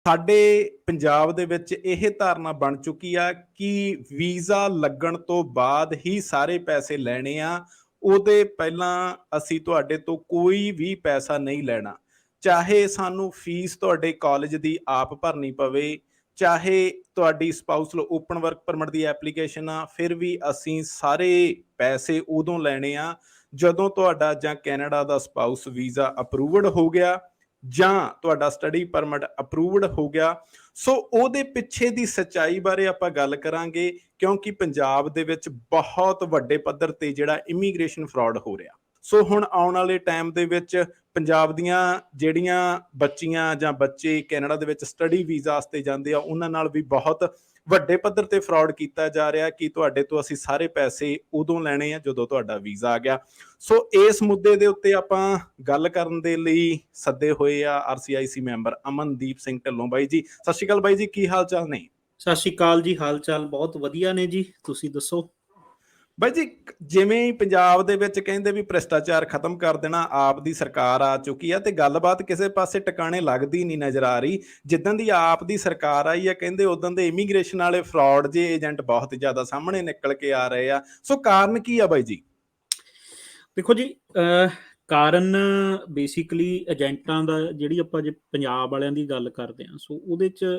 ਸਾਡੇ ਪੰਜਾਬ ਦੇ ਵਿੱਚ ਇਹ ਧਾਰਨਾ ਬਣ ਚੁੱਕੀ ਆ ਕਿ ਵੀਜ਼ਾ ਲੱਗਣ ਤੋਂ ਬਾਅਦ ਹੀ ਸਾਰੇ ਪੈਸੇ ਲੈਣੇ ਆ। ਉਹਦੇ ਪਹਿਲਾਂ ਅਸੀਂ ਤੁਹਾਡੇ ਤੋਂ ਕੋਈ ਵੀ ਪੈਸਾ ਨਹੀਂ ਲੈਣਾ। ਚਾਹੇ ਸਾਨੂੰ ਫੀਸ ਤੁਹਾਡੇ ਕਾਲਜ ਦੀ ਆਪ ਭਰਨੀ ਪਵੇ, ਚਾਹੇ ਤੁਹਾਡੀ ਸਪਾਊਸਲ ਓਪਨ ਵਰਕ ਪਰਮਿਟ ਦੀ ਐਪਲੀਕੇਸ਼ਨ ਆ, ਫਿਰ ਵੀ ਅਸੀਂ ਸਾਰੇ ਪੈਸੇ ਉਦੋਂ ਲੈਣੇ ਆ ਜਦੋਂ ਤੁਹਾਡਾ ਜਾਂ ਕੈਨੇਡਾ ਦਾ ਸਪਾਊਸ ਵੀਜ਼ਾ ਅਪਰੂਵਡ ਹੋ ਗਿਆ ਜਾਂ ਤੁਹਾਡਾ ਸਟੱਡੀ ਪਰਮਿਟ ਅਪਰੂਵਡ ਹੋ ਗਿਆ। ਸੋ ਉਹਦੇ ਪਿੱਛੇ ਦੀ ਸੱਚਾਈ ਬਾਰੇ ਆਪਾਂ ਗੱਲ ਕਰਾਂਗੇ, ਕਿਉਂਕਿ ਪੰਜਾਬ ਦੇ ਵਿੱਚ ਬਹੁਤ ਵੱਡੇ ਪੱਧਰ ਤੇ ਜਿਹੜਾ ਇਮੀਗ੍ਰੇਸ਼ਨ ਫਰਾਡ ਹੋ ਰਿਹਾ। ਸੋ ਹੁਣ ਆਉਣ ਵਾਲੇ ਟਾਈਮ ਦੇ ਵਿੱਚ ਪੰਜਾਬ ਦੀਆਂ ਜਿਹੜੀਆਂ ਬੱਚੀਆਂ ਜਾਂ ਬੱਚੇ ਕੈਨੇਡਾ ਦੇ ਵਿੱਚ ਸਟੱਡੀ ਵੀਜ਼ਾ ਵਾਸਤੇ ਜਾਂਦੇ ਆ, ਉਹਨਾਂ ਨਾਲ ਵੀ ਬਹੁਤ ਵੱਡੇ ਪੱਧਰ ਤੇ ਫਰਾਡ ਕੀਤਾ ਜਾ ਰਿਹਾ ਕਿ ਤੁਹਾਡੇ ਤੋਂ ਅਸੀਂ ਸਾਰੇ ਪੈਸੇ ਉਦੋਂ ਲੈਣੇ ਆ ਜਦੋਂ ਤੁਹਾਡਾ ਵੀਜ਼ਾ ਆ ਗਿਆ। ਸੋ ਇਸ ਮੁੱਦੇ ਦੇ ਉੱਤੇ ਆਪਾਂ ਗੱਲ ਕਰਨ ਦੇ ਲਈ ਸੱਦੇ ਹੋਏ ਆ RCIC ਮੈਂਬਰ ਅਮਨਦੀਪ ਸਿੰਘ ਢਿੱਲੋਂ। ਬਾਈ ਜੀ ਸਤਿ ਸ਼੍ਰੀ ਅਕਾਲ। ਬਾਈ ਜੀ ਕੀ ਹਾਲ ਚਾਲ ਨੇ? ਸਤਿ ਸ਼੍ਰੀ ਅਕਾਲ ਜੀ, ਹਾਲ ਚਾਲ ਬਹੁਤ ਵਧੀਆ ਨੇ ਜੀ, ਤੁਸੀਂ ਦੱਸੋ? ਬਾਈ ਜੀ ਜਿਵੇਂ ਪੰਜਾਬ ਦੇ ਵਿੱਚ ਕਹਿੰਦੇ ਵੀ ਭ੍ਰਿਸ਼ਟਾਚਾਰ ਖਤਮ ਕਰ ਦੇਣਾ, ਆਪ ਦੀ ਸਰਕਾਰ ਆ ਚੁੱਕੀ ਆ ਤੇ ਗੱਲਬਾਤ ਕਿਸੇ ਪਾਸੇ ਟਿਕਾਣੇ ਲੱਗਦੀ ਨਹੀਂ ਨਜ਼ਰ ਆ ਰਹੀ। ਜਿੱਦਾਂ ਦੀ ਆਪ ਦੀ ਸਰਕਾਰ ਆਈ ਆ, ਕਹਿੰਦੇ ਉਦੋਂ ਦੇ ਇਮੀਗ੍ਰੇਸ਼ਨ ਵਾਲੇ ਫਰਾਡ ਜੇ ਏਜੰਟ ਬਹੁਤ ਜ਼ਿਆਦਾ ਸਾਹਮਣੇ ਨਿਕਲ ਕੇ ਆ ਰਹੇ ਆ। ਸੋ ਕਾਰਨ ਕੀ ਆ ਬਾਈ ਜੀ? ਦੇਖੋ ਜੀ, ਕਾਰਨ ਬੇਸਿਕਲੀ ਏਜੰਟਾਂ ਦਾ, ਜਿਹੜੀ ਆਪਾਂ ਜੇ ਪੰਜਾਬ ਵਾਲਿਆਂ ਦੀ ਗੱਲ ਕਰਦੇ ਹਾਂ, ਸੋ ਉਹਦੇ 'ਚ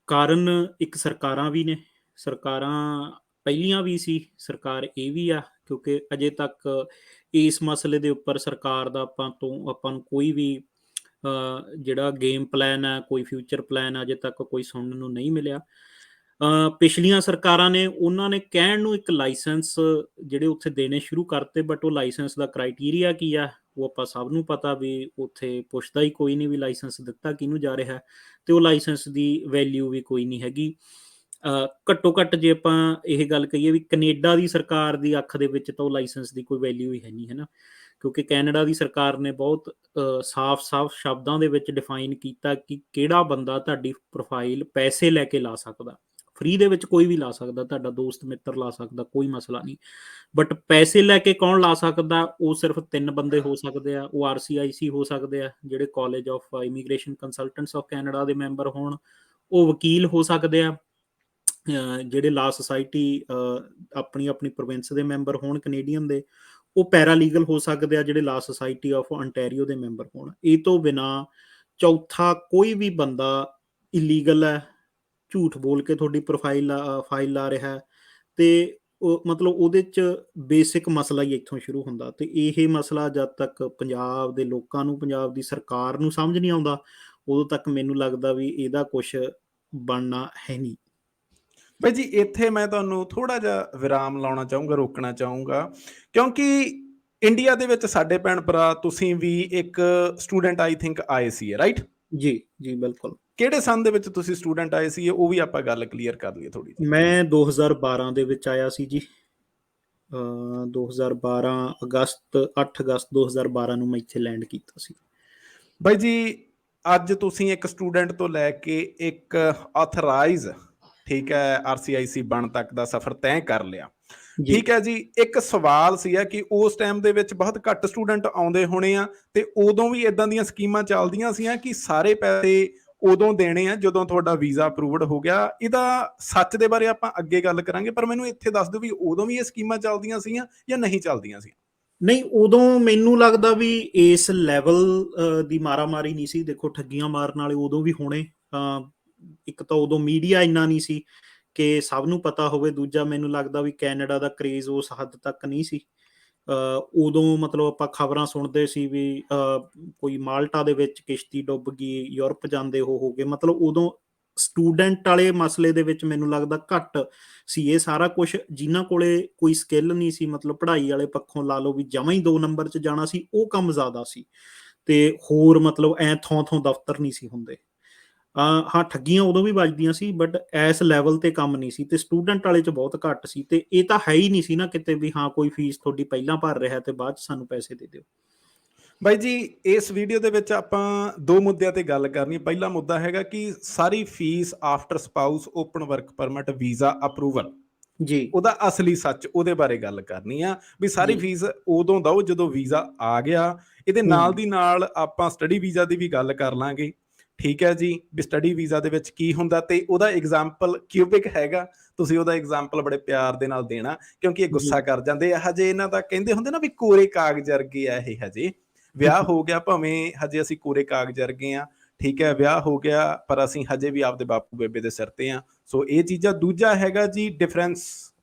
ਕਾਰਨ ਇੱਕ ਸਰਕਾਰਾਂ ਵੀ ਨੇ। ਸਰਕਾਰਾਂ ਪਹਿਲੀਆਂ ਵੀ ਸੀ, ਸਰਕਾਰ ਇਹ ਵੀ ਆ, ਕਿਉਂਕਿ ਅਜੇ ਤੱਕ ਇਸ ਮਸਲੇ ਦੇ ਉੱਪਰ ਸਰਕਾਰ ਦਾ ਆਪਾਂ ਨੂੰ ਕੋਈ ਵੀ ਜਿਹੜਾ ਗੇਮ ਪਲਾਨ ਹੈ, ਕੋਈ ਫਿਊਚਰ ਪਲਾਨ ਅਜੇ ਤੱਕ ਕੋਈ ਸੁਣਨ ਨੂੰ ਨਹੀਂ ਮਿਲਿਆ। ਪਿਛਲੀਆਂ ਸਰਕਾਰਾਂ ਨੇ, ਉਹਨਾਂ ਨੇ ਕਹਿਣ ਨੂੰ ਇੱਕ ਲਾਇਸੈਂਸ ਜਿਹੜੇ ਉੱਥੇ ਦੇਣੇ ਸ਼ੁਰੂ ਕਰਤੇ, ਬਟ ਉਹ ਲਾਇਸੈਂਸ ਦਾ ਕ੍ਰਾਈਟੀਰੀਆ ਕੀ ਆ ਉਹ ਆਪਾਂ ਸਭ ਨੂੰ ਪਤਾ ਵੀ ਉੱਥੇ ਪੁੱਛਦਾ ਹੀ ਕੋਈ ਨਹੀਂ ਵੀ ਲਾਇਸੈਂਸ ਦਿੱਤਾ ਕਿਹਨੂੰ ਜਾ ਰਿਹਾ, ਤੇ ਉਹ ਲਾਇਸੈਂਸ ਦੀ ਵੈਲਿਊ ਵੀ ਕੋਈ ਨਹੀਂ ਹੈਗੀ। ਘੱਟੋ ਘੱਟ ਜੇ ਆਪਾਂ ਇਹ ਗੱਲ ਕਹੀਏ ਵੀ ਕੈਨੇਡਾ ਦੀ ਸਰਕਾਰ ਦੀ ਅੱਖ ਦੇ ਵਿੱਚ ਤਾਂ ਉਹ ਲਾਇਸੈਂਸ ਦੀ ਕੋਈ ਵੈਲਿਊ ਹੀ ਹੈ ਨਹੀਂ, ਹੈ ਨਾ। ਕਿਉਂਕਿ ਕੈਨੇਡਾ ਦੀ ਸਰਕਾਰ ਨੇ ਬਹੁਤ ਸਾਫ਼ ਸ਼ਬਦਾਂ ਦੇ ਵਿੱਚ ਡਿਫਾਈਨ ਕੀਤਾ ਕਿ ਕਿਹੜਾ ਬੰਦਾ ਤੁਹਾਡੀ ਪ੍ਰੋਫਾਈਲ ਪੈਸੇ ਲੈ ਕੇ ਲਾ ਸਕਦਾ। ਫ੍ਰੀ ਦੇ ਵਿੱਚ ਕੋਈ ਵੀ ਲਾ ਸਕਦਾ, ਤੁਹਾਡਾ ਦੋਸਤ ਮਿੱਤਰ ਲਾ ਸਕਦਾ, ਕੋਈ ਮਸਲਾ ਨਹੀਂ, ਬਟ ਪੈਸੇ ਲੈ ਕੇ ਕੌਣ ਲਾ ਸਕਦਾ? ਉਹ ਸਿਰਫ 3 ਬੰਦੇ ਹੋ ਸਕਦੇ ਆ। ਉਹ RCIC ਹੋ ਸਕਦੇ ਆ, ਜਿਹੜੇ college of immigration consultants of Canada ਦੇ ਮੈਂਬਰ ਹੋਣ। ਉਹ ਵਕੀਲ ਹੋ ਸਕਦੇ ਆ, ਜਿਹੜੇ ਲਾ ਸੁਸਾਇਟੀ ਆਪਣੀ ਆਪਣੀ ਪ੍ਰੋਵਿੰਸ ਦੇ ਮੈਂਬਰ ਹੋਣ ਕੈਨੇਡੀਅਨ ਦੇ। ਉਹ ਪੈਰਾਲੀਗਲ ਹੋ ਸਕਦੇ ਆ, ਜਿਹੜੇ ਲਾ ਸੁਸਾਇਟੀ ਆਫ ਅੰਟੈਰੀਓ ਦੇ ਮੈਂਬਰ ਹੋਣ। ਇਹ ਤੋਂ ਬਿਨਾਂ ਚੌਥਾ ਕੋਈ ਵੀ ਬੰਦਾ ਇਲੀਗਲ ਹੈ, ਝੂਠ ਬੋਲ ਕੇ ਤੁਹਾਡੀ ਫਾਈਲ ਲਾ ਰਿਹਾ, ਤੇ ਉਹ ਮਤਲਬ ਉਹਦੇ 'ਚ ਬੇਸਿਕ ਮਸਲਾ ਹੀ ਇੱਥੋਂ ਸ਼ੁਰੂ ਹੁੰਦਾ। ਤੇ ਇਹ ਮਸਲਾ ਜਦ ਤੱਕ ਪੰਜਾਬ ਦੇ ਲੋਕਾਂ ਨੂੰ, ਪੰਜਾਬ ਦੀ ਸਰਕਾਰ ਨੂੰ ਸਮਝ ਨਹੀਂ ਆਉਂਦਾ, ਉਦੋਂ ਤੱਕ ਮੈਨੂੰ ਲੱਗਦਾ ਵੀ ਇਹਦਾ ਕੁਛ ਬਣਨਾ ਹੈ ਨਹੀਂ। ਬਾਈ ਜੀ ਇੱਥੇ ਮੈਂ ਤੁਹਾਨੂੰ ਥੋੜਾ ਜਿਹਾ ਵਿਰਾਮ ਲਾਉਣਾ ਚਾਹੂੰਗਾ, ਰੋਕਣਾ ਚਾਹੂੰਗਾ, ਕਿਉਂਕਿ ਇੰਡੀਆ ਦੇ ਵਿੱਚ ਸਾਡੇ ਭੈਣ ਭਰਾ, ਤੁਸੀਂ ਵੀ ਇੱਕ ਸਟੂਡੈਂਟ ਆਈ ਥਿੰਕ ਆਏ ਸੀ, ਰਾਈਟ? ਜੀ ਜੀ ਬਿਲਕੁਲ। ਕਿਹੜੇ ਸੰਨ ਦੇ ਵਿੱਚ ਤੁਸੀਂ ਸਟੂਡੈਂਟ ਆਏ ਸੀ, ਉਹ ਵੀ ਆਪਾਂ ਗੱਲ ਕਲੀਅਰ ਕਰ ਲਈਏ ਥੋੜੀ ਜਿਹੀ। ਮੈਂ 2012 ਦੇ ਵਿੱਚ ਆਇਆ ਸੀ ਜੀ। 2012 8 ਅਗਸਤ 2012 ਨੂੰ ਮੈਂ ਇੱਥੇ ਲੈਂਡ ਕੀਤਾ ਸੀ। ਬਾਈ ਜੀ ਅੱਜ ਤੁਸੀਂ ਇੱਕ ਸਟੂਡੈਂਟ ਤੋਂ ਲੈ ਕੇ ਇੱਕ ਆਥਰਾਈਜ਼, ਠੀਕ ਹੈ, RCIC ਬਣ ਤੱਕ ਦਾ ਸਫ਼ਰ ਤੈਅ ਕਰ ਲਿਆ, ਠੀਕ ਹੈ ਜੀ। ਇੱਕ ਸਵਾਲ ਸੀਗਾ ਕਿ ਉਸ ਟਾਈਮ ਦੇ ਵਿੱਚ ਬਹੁਤ ਘੱਟ ਸਟੂਡੈਂਟ ਆਉਂਦੇ ਹੋਣੇ ਆ, ਤੇ ਉਦੋਂ ਵੀ ਇਦਾਂ ਦੀਆਂ ਸਕੀਮਾਂ ਚੱਲਦੀਆਂ ਸੀਆਂ ਕਿ ਸਾਰੇ ਪੈਸੇ ਉਦੋਂ ਦੇਣੇ ਆ ਜਦੋਂ ਤੁਹਾਡਾ ਵੀਜ਼ਾ ਅਪਰੂਵਡ ਹੋ ਗਿਆ। ਇਹਦਾ ਸੱਚ ਦੇ ਬਾਰੇ ਆਪਾਂ ਅੱਗੇ ਗੱਲ ਕਰਾਂਗੇ, ਪਰ ਮੈਨੂੰ ਇੱਥੇ ਦੱਸ ਦਿਓ ਵੀ ਉਦੋਂ ਵੀ ਇਹ ਸਕੀਮਾਂ ਚੱਲਦੀਆਂ ਸੀਗੀਆਂ ਜਾਂ ਨਹੀਂ ਚੱਲਦੀਆਂ ਸੀ? ਨਹੀਂ, ਉਦੋਂ ਮੈਨੂੰ ਲੱਗਦਾ ਵੀ ਇਸ ਲੈਵਲ ਦੀ ਮਾਰਾਮਾਰੀ ਨਹੀਂ ਸੀ। ਦੇਖੋ, ਠੱਗੀਆਂ ਮਾਰਨ ਵਾਲੇ ਉਦੋਂ ਵੀ ਹੋਣੇ। ਇੱਕ ਤਾਂ ਉਦੋਂ ਮੀਡੀਆ ਇੰਨਾ ਨਹੀਂ ਸੀ ਕਿ ਸਭ ਨੂੰ ਪਤਾ ਹੋਵੇ। ਦੂਜਾ, ਮੈਨੂੰ ਲੱਗਦਾ ਵੀ ਕੈਨੇਡਾ ਦਾ ਕਰੇਜ਼ ਉਸ ਹੱਦ ਤੱਕ ਨਹੀਂ ਸੀ। ਉਦੋਂ ਮਤਲਬ ਆਪਾਂ ਖਬਰਾਂ ਸੁਣਦੇ ਸੀ ਵੀ ਕੋਈ ਮਾਲਟਾ ਦੇ ਵਿੱਚ ਕਿਸ਼ਤੀ ਡੁੱਬ ਗਈ, ਯੂਰਪ ਜਾਂਦੇ ਹੋ ਗਏ। ਮਤਲਬ ਉਦੋਂ ਸਟੂਡੈਂਟ ਵਾਲੇ ਮਸਲੇ ਦੇ ਵਿੱਚ ਮੈਨੂੰ ਲੱਗਦਾ ਘੱਟ ਸੀ ਇਹ ਸਾਰਾ ਕੁਛ। ਜਿਨ੍ਹਾਂ ਕੋਲੇ ਕੋਈ ਸਕਿੱਲ ਨਹੀਂ ਸੀ, ਮਤਲਬ ਪੜ੍ਹਾਈ ਵਾਲੇ ਪੱਖੋਂ ਲਾ ਲਓ ਵੀ ਜਮਾਂ ਹੀ 2 ਨੰਬਰ 'ਚ ਜਾਣਾ ਸੀ, ਉਹ ਕੰਮ ਜ਼ਿਆਦਾ ਸੀ। ਤੇ ਹੋਰ ਮਤਲਬ ਥੋਂ ਦਫ਼ਤਰ ਨਹੀਂ ਸੀ ਹੁੰਦੇ। ਹਾਂ, ਠੱਗੀਆਂ ਉਦੋਂ ਵੀ ਵੱਜਦੀਆਂ ਸੀ, ਬਟ ਇਸ ਲੈਵਲ ਤੇ ਕੰਮ ਨਹੀਂ ਸੀ, ਤੇ ਸਟੂਡੈਂਟ ਵਾਲੇ 'ਚ ਬਹੁਤ ਘੱਟ ਸੀ। ਤੇ ਇਹ ਤਾਂ ਹੈ ਹੀ ਨਹੀਂ ਸੀ ਨਾ ਕਿਤੇ ਵੀ ਹਾਂ ਕੋਈ ਫੀਸ ਤੁਹਾਡੀ ਪਹਿਲਾਂ ਭਰ ਰਿਹਾ ਤੇ ਬਾਅਦ 'ਚ ਸਾਨੂੰ ਪੈਸੇ ਦੇ ਦਿਓ। ਬਾਈ ਜੀ ਇਸ ਵੀਡੀਓ ਦੇ ਵਿੱਚ ਆਪਾਂ 2 ਮੁੱਦਿਆਂ ਤੇ ਗੱਲ ਕਰਨੀ। ਪਹਿਲਾ ਮੁੱਦਾ ਹੈਗਾ ਕਿ ਸਾਰੀ fees after spouse open work permit visa approval, ਜੀ, ਉਹਦਾ ਅਸਲੀ ਸੱਚ, ਉਹਦੇ ਬਾਰੇ ਗੱਲ ਕਰਨੀ ਆ ਵੀ ਸਾਰੀ ਜੀ। ਫੀਸ ਉਦੋਂ ਦਓ ਜਦੋਂ ਵੀਜ਼ਾ ਆ ਗਿਆ। ਇਹਦੇ ਨਾਲ ਦੀ ਨਾਲ ਆਪਾਂ ਸਟੱਡੀ ਵੀਜ਼ਾ ਦੀ ਵੀ ਗੱਲ ਕਰ ਲਾਂਗੇ, ਠੀਕ ਹੈ ਜੀ, ਵੀ ਸਟੱਡੀ ਵੀਜ਼ਾ ਦੇ ਵਿੱਚ ਕੀ ਹੁੰਦਾ, ਤੇ ਉਹਦਾ ਐਗਜ਼ਾਮਪਲ ਕਿਊਬਿਕ ਹੈਗਾ, ਤੁਸੀਂ ਉਹਦਾ ਐਗਜ਼ਾਮਪਲ ਬੜੇ ਪਿਆਰ ਦੇ ਨਾਲ ਦੇਣਾ, ਕਿਉਂਕਿ ਇਹ ਜੀ। ਗੁੱਸਾ ਕਰ ਜਾਂਦੇ ਆ ਹਜੇ। ਇਹਨਾਂ ਦਾ ਕਹਿੰਦੇ ਹੁੰਦੇ ਨਾ ਵੀ ਕੋਰੇ ਕਾਗਜ਼ ਵਰਗੇ ਆ ਇਹ, ਹਜੇ ਵਿਆਹ ਹੋ ਗਿਆ ਭਾਵੇਂ ਹਜੇ ਅਸੀਂ ਕੋਰੇ ਕਾਗਜ਼ ਵਰਗੇ ਆ, ਠੀਕ ਹੈ, ਵਿਆਹ ਹੋ ਗਿਆ ਪਰ ਅਸੀਂ ਹਜੇ ਵੀ ਆਪਦੇ ਬਾਪੂ ਬੇਬੇ ਦੇ ਸਿਰ ਤੇ ਆ। ਸੋ ਇਹ ਚੀਜ਼ਾਂ। ਦੂਜਾ ਹੈਗਾ ਜੀ difference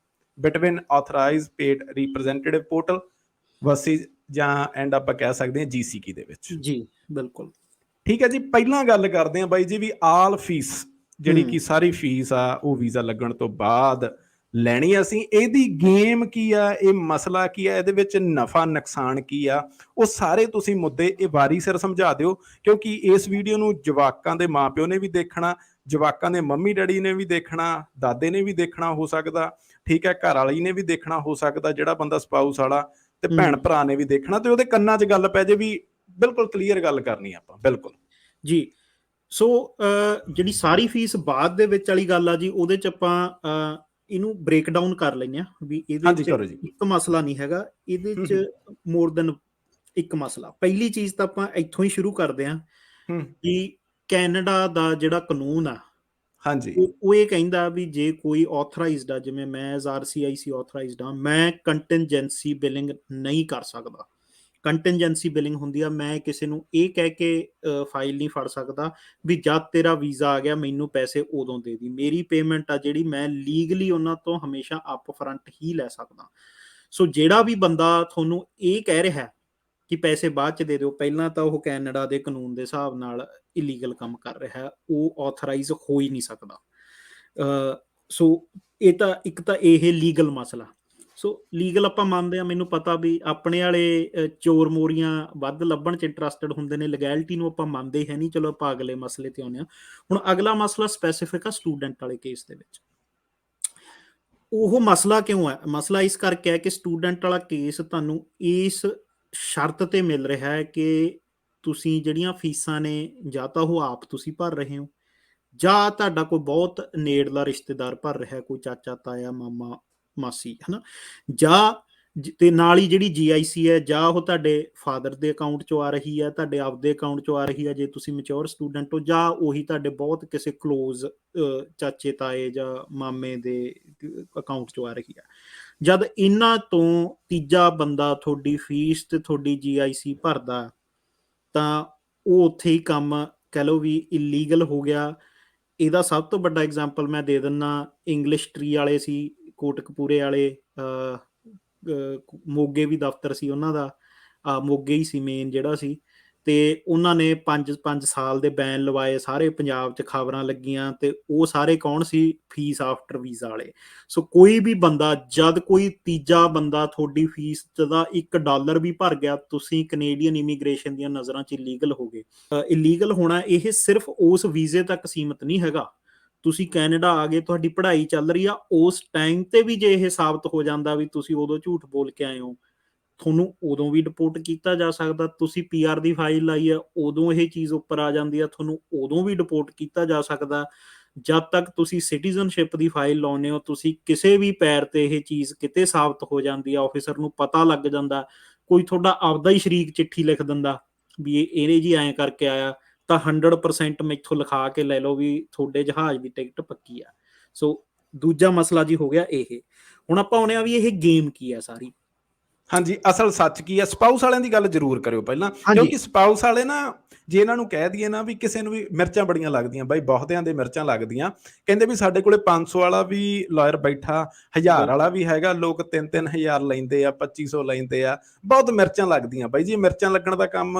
between authorise paid representative portal versus ਜਾਂ ਐਂਡ ਆਪਾਂ ਕਹਿ ਸਕਦੇ ਹਾਂ GCK ਦੇ ਵਿੱਚ। ਜੀ ਬਿਲਕੁਲ। ਠੀਕ ਹੈ ਜੀ, ਪਹਿਲਾਂ ਗੱਲ ਕਰਦੇ ਹਾਂ ਬਾਈ ਜੀ ਵੀ ਆਲ ਫੀਸ, ਜਿਹੜੀ ਕਿ ਹੂੰ। ਸਾਰੀ ਫੀਸ ਆ ਉਹ ਵੀਜ਼ਾ ਲੱਗਣ ਤੋਂ ਬਾਅਦ ਲੈਣੀ ਆ ਅਸੀਂ। ਇਹਦੀ ਗੇਮ ਕੀ ਆ, ਇਹ ਮਸਲਾ ਕੀ ਆ, ਇਹਦੇ ਵਿੱਚ ਨਫਾ ਨੁਕਸਾਨ ਕੀ ਆ, ਉਹ ਸਾਰੇ ਤੁਸੀਂ ਮੁੱਦੇ ਇਹ ਵਾਰੀ ਸਿਰ ਸਮਝਾ ਦਿਓ, ਕਿਉਂਕਿ ਇਸ ਵੀਡੀਓ ਨੂੰ ਜਵਾਕਾਂ ਦੇ ਮਾਪਿਓ ਨੇ ਵੀ ਦੇਖਣਾ, ਜਵਾਕਾਂ ਦੇ ਮੰਮੀ ਡੈਡੀ ਨੇ ਵੀ ਦੇਖਣਾ, ਦਾਦੇ ਨੇ ਵੀ ਦੇਖਣਾ ਹੋ ਸਕਦਾ, ਠੀਕ ਹੈ, ਘਰ ਵਾਲੀ ਨੇ ਵੀ ਦੇਖਣਾ ਹੋ ਸਕਦਾ, ਜਿਹੜਾ ਬੰਦਾ ਸਪਾਊਸ ਵਾਲਾ, ਤੇ ਭੈਣ ਭਰਾ ਨੇ ਵੀ ਦੇਖਣਾ, ਤੇ ਉਹਦੇ ਕੰਨਾਂ 'ਚ ਗੱਲ ਪੈ ਜੇ ਵੀ ਬਿਲਕੁਲ ਕਲੀਅਰ ਗੱਲ ਕਰਨੀ ਆਪਾਂ। ਬਿਲਕੁਲ ਜੀ। ਸੋ ਜਿਹੜੀ ਸਾਰੀ ਫੀਸ ਬਾਅਦ ਦੇ ਵਿੱਚ ਵਾਲੀ ਗੱਲ ਆ ਜੀ, ਉਹਦੇ 'ਚ ਆਪਾਂ ਇਹਨੂੰ ਬ੍ਰੇਕ ਡਾਊਨ ਕਰ ਲੈਂਦੇ ਹਾਂ ਵੀ ਇਹਦੇ ਹਾਂਜੀ 'ਚ ਕਰੋ ਜੀ। ਇੱਕ ਮਸਲਾ ਨਹੀਂ ਹੈਗਾ, ਇਹਦੇ 'ਚ ਮੋਰ ਦੈਨ ਇੱਕ ਮਸਲਾ। ਪਹਿਲੀ ਚੀਜ਼ ਤਾਂ ਆਪਾਂ ਇੱਥੋਂ ਹੀ ਸ਼ੁਰੂ ਕਰਦੇ ਹਾਂ ਕਿ ਕੈਨੇਡਾ ਦਾ ਜਿਹੜਾ ਕਾਨੂੰਨ ਆ, ਹਾਂਜੀ ਉਹ ਇਹ ਕਹਿੰਦਾ ਵੀ ਜੇ ਕੋਈ ਆਥੋਰਾਈਜ਼ਡ ਆ, ਜਿਵੇਂ ਮੈਂ ਐਜ਼ RCIC ਆਥੋਰਾਈਜ਼ਡ ਆ, ਮੈਂ ਕੰਟੀਨਜੈਂਸੀ ਬਿਲਿੰਗ ਨਹੀਂ ਕਰ ਸਕਦਾ। ਕੰਟੀਨਜੈਂਸੀ ਬਿਲਿੰਗ ਹੁੰਦੀ ਆ, ਮੈਂ ਕਿਸੇ ਨੂੰ ਇਹ ਕਹਿ ਕੇ ਫਾਈਲ ਨਹੀਂ ਫੜ ਸਕਦਾ ਵੀ ਜਦ ਤੇਰਾ ਵੀਜ਼ਾ ਆ ਗਿਆ ਮੈਨੂੰ ਪੈਸੇ ਉਦੋਂ ਦੇ ਦੀ। ਮੇਰੀ ਪੇਮੈਂਟ ਆ ਜਿਹੜੀ, ਮੈਂ ਲੀਗਲੀ ਉਹਨਾਂ ਤੋਂ ਹਮੇਸ਼ਾ ਅਪ ਫਰੰਟ ਹੀ ਲੈ ਸਕਦਾ। ਸੋ ਜਿਹੜਾ ਵੀ ਬੰਦਾ ਤੁਹਾਨੂੰ ਇਹ ਕਹਿ ਰਿਹਾ ਕਿ ਪੈਸੇ ਬਾਅਦ ਚ ਦੇ ਦਿਓ, ਪਹਿਲਾਂ ਤਾਂ ਉਹ ਕੈਨੇਡਾ ਦੇ ਕਾਨੂੰਨ ਦੇ ਹਿਸਾਬ ਨਾਲ ਇਲੀਗਲ ਕੰਮ ਕਰ ਰਿਹਾ ਹੈ, ਉਹ ਆਥੋਰਾਈਜ਼ ਹੋ ਹੀ ਨਹੀਂ ਸਕਦਾ। ਸੋ ਇਹ ਤਾਂ ਇੱਕ ਤਾਂ ਇਹ ਲੀਗਲ ਮਸਲਾ। ਸੋ ਲੀਗਲ ਆਪਾਂ ਮੰਨਦੇ ਹਾਂ, ਮੈਨੂੰ ਪਤਾ ਵੀ ਆਪਣੇ ਵਾਲੇ ਚੋਰ ਮੋਰੀਆਂ ਵੱਧ ਲੱਭਣ 'ਚ ਇੰਟਰਸਟਡ ਹੁੰਦੇ ਨੇ, ਲੀਗੈਲਿਟੀ ਨੂੰ ਆਪਾਂ ਮੰਨਦੇ ਹੈ ਨਹੀਂ। ਚਲੋ ਆਪਾਂ ਅਗਲੇ ਮਸਲੇ ਤੇ ਆਉਂਦੇ ਹਾਂ। ਹੁਣ ਅਗਲਾ ਮਸਲਾ ਸਪੈਸੀਫਿਕ ਆ ਸਟੂਡੈਂਟ ਵਾਲੇ ਕੇਸ ਦੇ ਵਿੱਚ। ਉਹ ਮਸਲਾ ਕਿਉਂ ਹੈ? ਮਸਲਾ ਇਸ ਕਰਕੇ ਹੈ ਕਿ ਸਟੂਡੈਂਟ ਵਾਲਾ ਕੇਸ ਤੁਹਾਨੂੰ ਇਸ ਸ਼ਰਤ ਤੇ ਮਿਲ ਰਿਹਾ ਹੈ ਕਿ ਤੁਸੀਂ ਜਿਹੜੀਆਂ ਫੀਸਾਂ ਨੇ ਜਾਂ ਤਾਂ ਉਹ ਆਪ ਤੁਸੀਂ ਭਰ ਰਹੇ ਹੋ, ਜਾਂ ਤੁਹਾਡਾ ਕੋਈ ਬਹੁਤ ਨੇੜਲਾ ਰਿਸ਼ਤੇਦਾਰ ਭਰ ਰਿਹਾ, ਕੋਈ ਚਾਚਾ ਤਾਇਆ ਮਾਮਾ ਮਾਸੀ, ਹਨਾ, ਜਾਂ ਤੇ ਨਾਲ ਹੀ ਜਿਹੜੀ GIC ਹੈ, ਜਾਂ ਉਹ ਤੁਹਾਡੇ ਫਾਦਰ ਦੇ ਅਕਾਊਂਟ 'ਚੋਂ ਆ ਰਹੀ ਹੈ, ਤੁਹਾਡੇ ਆਪਦੇ ਅਕਾਊਂਟ 'ਚੋਂ ਆ ਰਹੀ ਹੈ ਜੇ ਤੁਸੀਂ ਮੈਚੋਰ ਸਟੂਡੈਂਟ ਹੋ, ਜਾਂ ਉਹੀ ਤੁਹਾਡੇ ਬਹੁਤ ਕਿਸੇ ਕਲੋਜ਼ ਚਾਚੇ ਤਾਏ ਜਾਂ ਮਾਮੇ ਦੇ ਅਕਾਊਂਟ 'ਚੋਂ ਆ ਰਹੀ ਹੈ। ਜਦ ਇਹਨਾਂ ਤੋਂ ਤੀਜਾ ਬੰਦਾ ਤੁਹਾਡੀ ਫੀਸ ਤੇ ਤੁਹਾਡੀ GIC ਭਰਦਾ, ਤਾਂ ਉਹ ਉੱਥੇ ਹੀ ਕੰਮ ਕਹਿ ਲਓ ਵੀ ਇਲੀਗਲ ਹੋ ਗਿਆ। ਇਹਦਾ ਸਭ ਤੋਂ ਵੱਡਾ ਐਗਜ਼ਾਮਪਲ ਮੈਂ ਦੇ ਦਿੰਦਾ, ਇੰਗਲਿਸ਼ ਟਰੀ ਵਾਲੇ ਸੀ, ਕੋਟਕਪੂਰੇ ਵਾਲੇ, ਮੋਗੇ ਵੀ ਦਫ਼ਤਰ ਸੀ ਉਹਨਾਂ ਦਾ, ਮੋਗੇ ਹੀ ਸੀ ਮੇਨ ਜਿਹੜਾ ਸੀ, ਤੇ ਉਹਨਾਂ ਨੇ 5 ਸਾਲ ਦੇ ਬੈਨ ਲਵਾਏ, ਸਾਰੇ ਪੰਜਾਬ 'ਚ ਖਬਰਾਂ ਲੱਗੀਆਂ, ਤੇ ਉਹ ਸਾਰੇ ਕੌਣ ਸੀ? ਫੀਸ ਆਫਟਰ ਵੀਜ਼ਾ ਵਾਲੇ। ਸੋ ਕੋਈ ਵੀ ਬੰਦਾ, ਜਦ ਕੋਈ ਤੀਜਾ ਬੰਦਾ ਤੁਹਾਡੀ ਫੀਸ ਦਾ $1 ਵੀ ਭਰ ਗਿਆ, ਤੁਸੀਂ ਕੈਨੇਡੀਅਨ ਇਮੀਗ੍ਰੇਸ਼ਨ ਦੀਆਂ ਨਜ਼ਰਾਂ 'ਚ ਇਲੀਗਲ ਹੋ ਗਏ। ਇਲੀਗਲ ਹੋਣਾ ਇਹ ਸਿਰਫ ਉਸ ਵੀਜ਼ੇ ਤੱਕ ਸੀਮਿਤ ਨਹੀਂ ਹੈਗਾ। ਤੁਸੀਂ ਕੈਨੇਡਾ ਆ ਗਏ, ਤੁਹਾਡੀ ਪੜ੍ਹਾਈ ਚੱਲ ਰਹੀ ਆ, ਉਸ ਟਾਈਮ ਤੇ ਵੀ ਜੇ ਇਹ ਸਾਬਤ ਹੋ ਜਾਂਦਾ ਵੀ ਤੁਸੀਂ ਉਦੋਂ ਝੂਠ ਬੋਲ ਕੇ ਆਏ ਹੋ, ਤੁਹਾਨੂੰ ਉਦੋਂ ਵੀ ਡਿਪੋਰਟ ਕੀਤਾ ਜਾ ਸਕਦਾ। ਤੁਸੀਂ PR ਦੀ ਫਾਈਲ ਲਾਈ ਹੈ, ਉਦੋਂ ਇਹ ਚੀਜ਼ ਉੱਪਰ ਆ ਜਾਂਦੀ ਆ, ਤੁਹਾਨੂੰ ਉਦੋਂ ਵੀ ਡਿਪੋਰਟ ਕੀਤਾ ਜਾ ਸਕਦਾ। ਜਦ ਤੱਕ ਤੁਸੀਂ ਸਿਟੀਜ਼ਨਸ਼ਿਪ ਦੀ ਫਾਈਲ ਲਾਉਂਦੇ ਹੋ, ਤੁਸੀਂ ਕਿਸੇ ਵੀ ਪੈਰ ਤੇ ਇਹ ਚੀਜ਼ ਕਿਤੇ ਸਾਬਤ ਹੋ ਜਾਂਦੀ ਆ, ਆਫਿਸਰ ਨੂੰ ਪਤਾ ਲੱਗ ਜਾਂਦਾ, ਕੋਈ ਤੁਹਾਡਾ ਆਪਦਾ ਹੀ ਸ਼ਰੀਕ ਚਿੱਠੀ ਲਿਖ ਦਿੰਦਾ ਵੀ ਇਹਨੇ ਜੀ ਐਂ ਕਰਕੇ ਆਇਆ, ਤਾਂ 100% ਮੈਥੋਂ ਲਿਖਾ ਕੇ ਲੈ ਲਓ ਵੀ ਤੁਹਾਡੇ ਜਹਾਜ਼ ਦੀ ਟਿਕਟ ਪੱਕੀ ਆ। ਸੋ ਦੂਜਾ ਮਸਲਾ ਜੀ ਹੋ ਗਿਆ ਇਹ। ਹੁਣ ਆਪਾਂ ਆਉਂਦੇ ਆ ਵੀ ਇਹ ਗੇਮ ਕੀ ਆ ਸਾਰੀ। ਹਾਂਜੀ, ਅਸਲ ਸੱਚ ਕੀ ਆ? ਸਪਾਊਸ ਵਾਲਿਆਂ ਦੀ ਗੱਲ ਜ਼ਰੂਰ ਕਰਿਓ ਪਹਿਲਾਂ, ਕਿਉਂਕਿ ਸਪਾਊਸ ਵਾਲੇ ਨਾ, ਜੇ ਇਹਨਾਂ ਨੂੰ ਕਹਿ ਦਈਏ ਨਾ ਵੀ ਕਿਸੇ ਨੂੰ ਵੀ ਮਿਰਚਾਂ ਬੜੀਆਂ ਲੱਗਦੀਆਂ ਬਾਈ, ਬਹੁਤਿਆਂ ਦੇ ਮਿਰਚਾਂ ਲੱਗਦੀਆਂ। ਕਹਿੰਦੇ ਵੀ ਸਾਡੇ ਕੋਲੇ 500 ਵਾਲਾ ਵੀ ਲਾਇਰ ਬੈਠਾ, 1000 ਵਾਲਾ ਵੀ ਹੈਗਾ, ਲੋਕ 3-3000 ਲੈਂਦੇ ਆ, 2500 ਲੈਂਦੇ ਆ, ਬਹੁਤ ਮਿਰਚਾਂ ਲੱਗਦੀਆਂ ਬਾਈ ਜੀ। ਮਿਰਚਾਂ ਲੱਗਣ ਦਾ ਕੰਮ